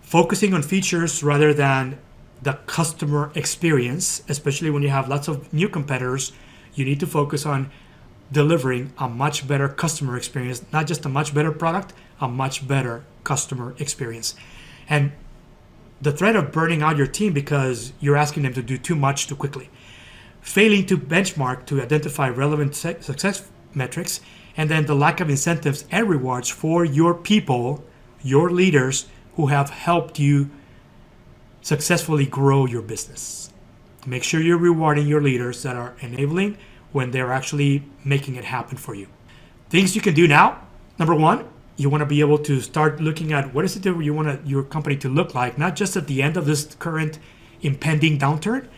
focusing on features rather than the customer experience, especially when you have lots of new competitors. You need to focus on delivering a much better customer experience, not just a much better product, a much better customer experience. And the threat of burning out your team because you're asking them to do too much too quickly. Failing to benchmark to identify relevant success metrics, and then the lack of incentives and rewards for your people, your leaders who have helped you successfully grow your business. Make sure you're rewarding your leaders that are enabling when they're actually making it happen for you. Things you can do now. Number one, you want to be able to start looking at what is it that you want your company to look like, not just at the end of this current impending downturn,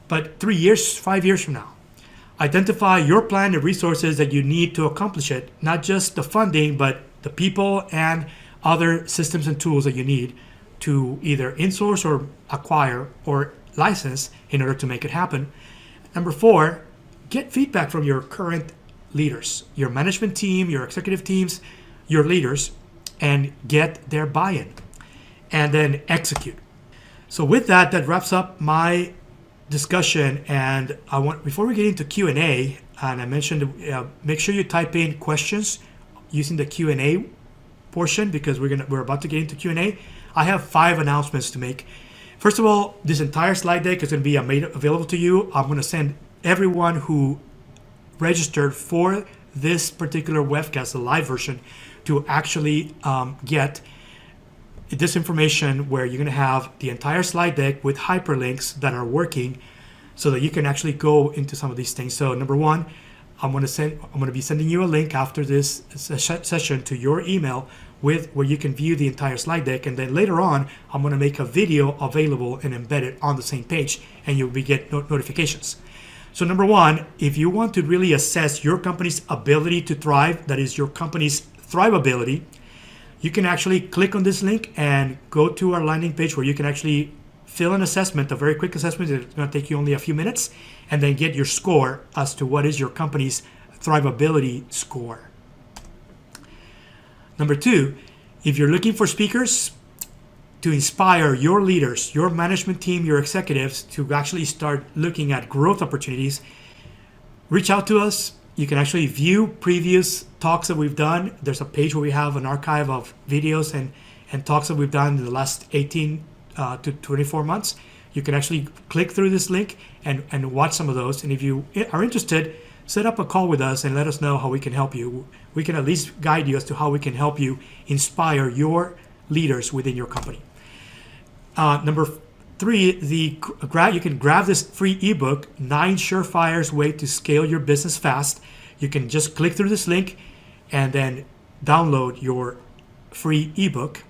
but 3 years, 5 years from now. Identify your plan and resources that you need to accomplish it, not just the funding, but the people and other systems and tools that you need to either insource or acquire or license in order to make it happen. Number four, get feedback from your current leaders, your management team, your executive teams, your leaders, and get their buy-in. And then execute. So with that wraps up my discussion. And before we get into Q&A, and I mentioned, make sure you type in questions using the Q&A portion because we're about to get into Q&A. I have 5 announcements to make. First of all, this entire slide deck is going to be made available to you. I'm going to send everyone who registered for this particular webcast, the live version, to actually get this information where you're going to have the entire slide deck with hyperlinks that are working so that you can actually go into some of these things. So number one, I'm going to be sending you a link after this session to your email where you can view the entire slide deck, and then later on I'm going to make a video available and embed it on the same page, and you'll get notifications. So number one, if you want to really assess your company's ability to thrive, that is your company's thrivability, you can actually click on this link and go to our landing page where you can actually fill an assessment, a very quick assessment. It's going to take you only a few minutes, and then get your score as to what is your company's thrivability score. Number two, if you're looking for speakers to inspire your leaders, your management team, your executives to actually start looking at growth opportunities, reach out to us. You can actually view previous talks that we've done. There's a page where we have an archive of videos and talks that we've done in the last 18 to 24 months. You can actually click through this link and watch some of those. And if you are interested, set up a call with us and let us know how we can help you. We can at least guide you as to how we can help you inspire your leaders within your company. Number three, you can grab this free ebook, 9 Surefire Ways to Scale Your Business Fast. You can just click through this link and then download your free ebook.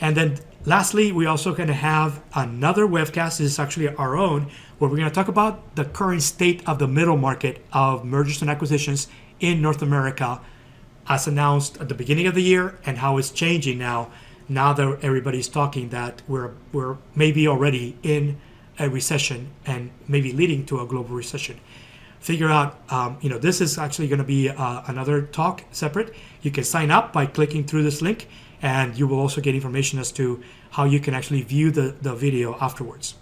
And then lastly, we also going to have another webcast. This is actually our own, where we're going to talk about the current state of the middle market of mergers and acquisitions in North America as announced at the beginning of the year, and how it's changing now that everybody's talking that we're maybe already in a recession and maybe leading to a global recession. Figure out, this is actually going to be another talk separate. You can sign up by clicking through this link, and you will also get information as to how you can actually view the video afterwards.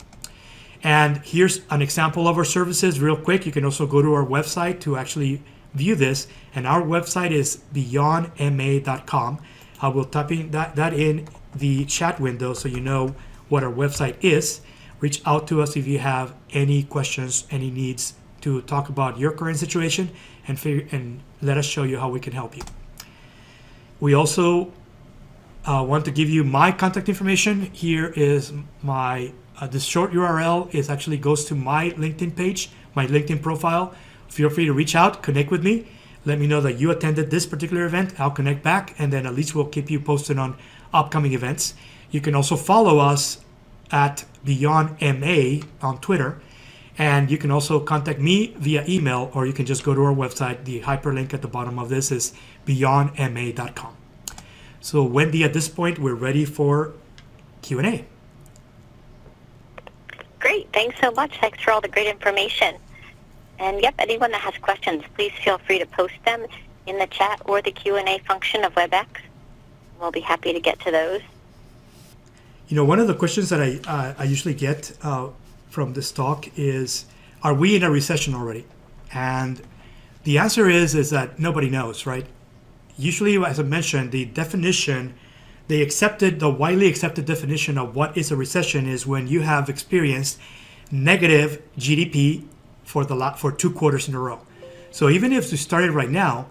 And here's an example of our services real quick. You can also go to our website to actually view this, and our website is beyondma.com. I will type in that in the chat window so you know what our website is. Reach out to us if you have any questions, any needs to talk about your current situation, and let us show you how we can help you. We also want to give you my contact information. Here is my this short URL is actually goes to my LinkedIn page, my LinkedIn profile. Feel free to reach out, connect with me. Let me know that you attended this particular event. I'll connect back, and then at least we'll keep you posted on upcoming events. You can also follow us at Beyond MA on Twitter, and you can also contact me via email, or you can just go to our website. The hyperlink at the bottom of this is beyondma.com. So Wendy, at this point, we're ready for Q&A. Great. Thanks so much. Thanks for all the great information. And yep, anyone that has questions, please feel free to post them in the chat or the Q&A function of WebEx. We'll be happy to get to those. You know, one of the questions that I usually get from this talk is, are we in a recession already? And the answer is that nobody knows, right? Usually, as I mentioned, the definition, the widely accepted definition of what is a recession is when you have experienced negative GDP for 2 quarters in a row. So even if we started right now,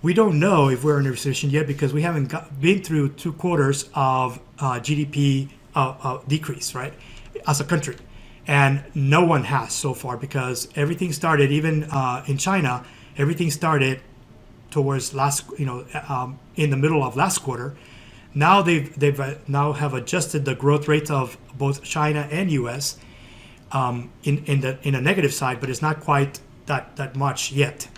we don't know if we're in a recession yet because we haven't been through 2 quarters of GDP decrease, right, as a country. And no one has so far because everything started, even in China, everything started towards in the middle of last quarter. Now they've now have adjusted the growth rates of both China and U.S. In a negative side, but it's not quite that much yet.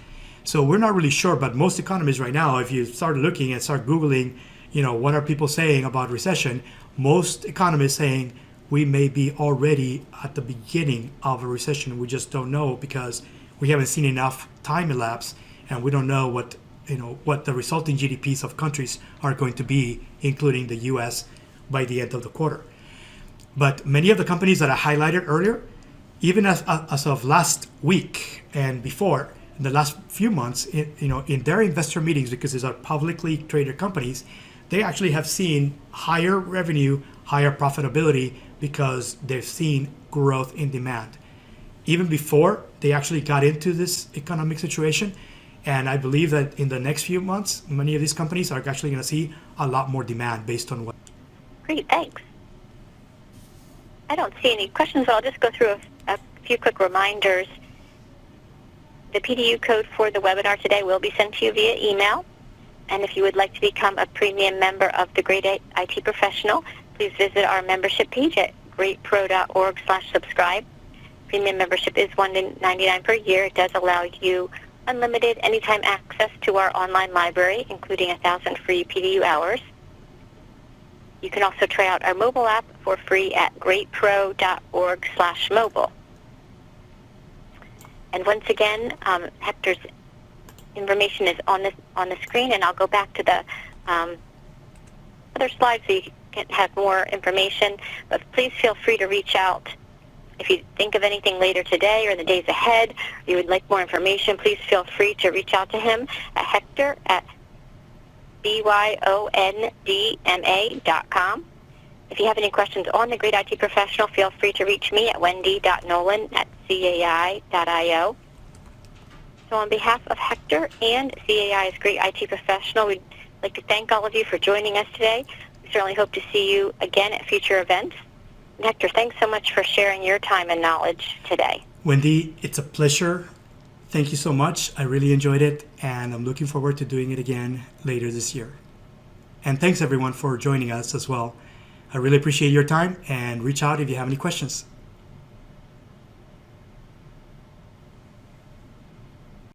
So we're not really sure, but most economists right now, if you start looking and start Googling, what are people saying about recession, most economists saying we may be already at the beginning of a recession. We just don't know because we haven't seen enough time elapse, and we don't know what the resulting GDPs of countries are going to be, including the U.S. by the end of the quarter. But many of the companies that I highlighted earlier, even as of last week and before, in the last few months, in their investor meetings, because these are publicly traded companies, they actually have seen higher revenue, higher profitability because they've seen growth in demand. Even before they actually got into this economic situation, and I believe that in the next few months, many of these companies are actually going to see a lot more demand based on what. Great, thanks. I don't see any questions, so I'll just go through a few quick reminders. The PDU code for the webinar today will be sent to you via email. And if you would like to become a premium member of the Great IT Professional, please visit our membership page at greatpro.org/subscribe. Premium membership is $1.99 per year. It does allow you unlimited anytime access to our online library, including 1,000 free PDU hours. You can also try out our mobile app for free at greatpro.org/mobile. And once again, Hector's information is on the screen, and I'll go back to the other slides so you can have more information. But please feel free to reach out. If you think of anything later today or in the days ahead, you would like more information, please feel free to reach out to him at Hector at byondma.com. If you have any questions on the Great IT Professional, feel free to reach me at wendy.nolan@cai.io. So on behalf of Hector and CAI's Great IT Professional, we'd like to thank all of you for joining us today. We certainly hope to see you again at future events. And Hector, thanks so much for sharing your time and knowledge today. Wendy, it's a pleasure. Thank you so much. I really enjoyed it, and I'm looking forward to doing it again later this year. And thanks everyone for joining us as well. I really appreciate your time, and reach out if you have any questions.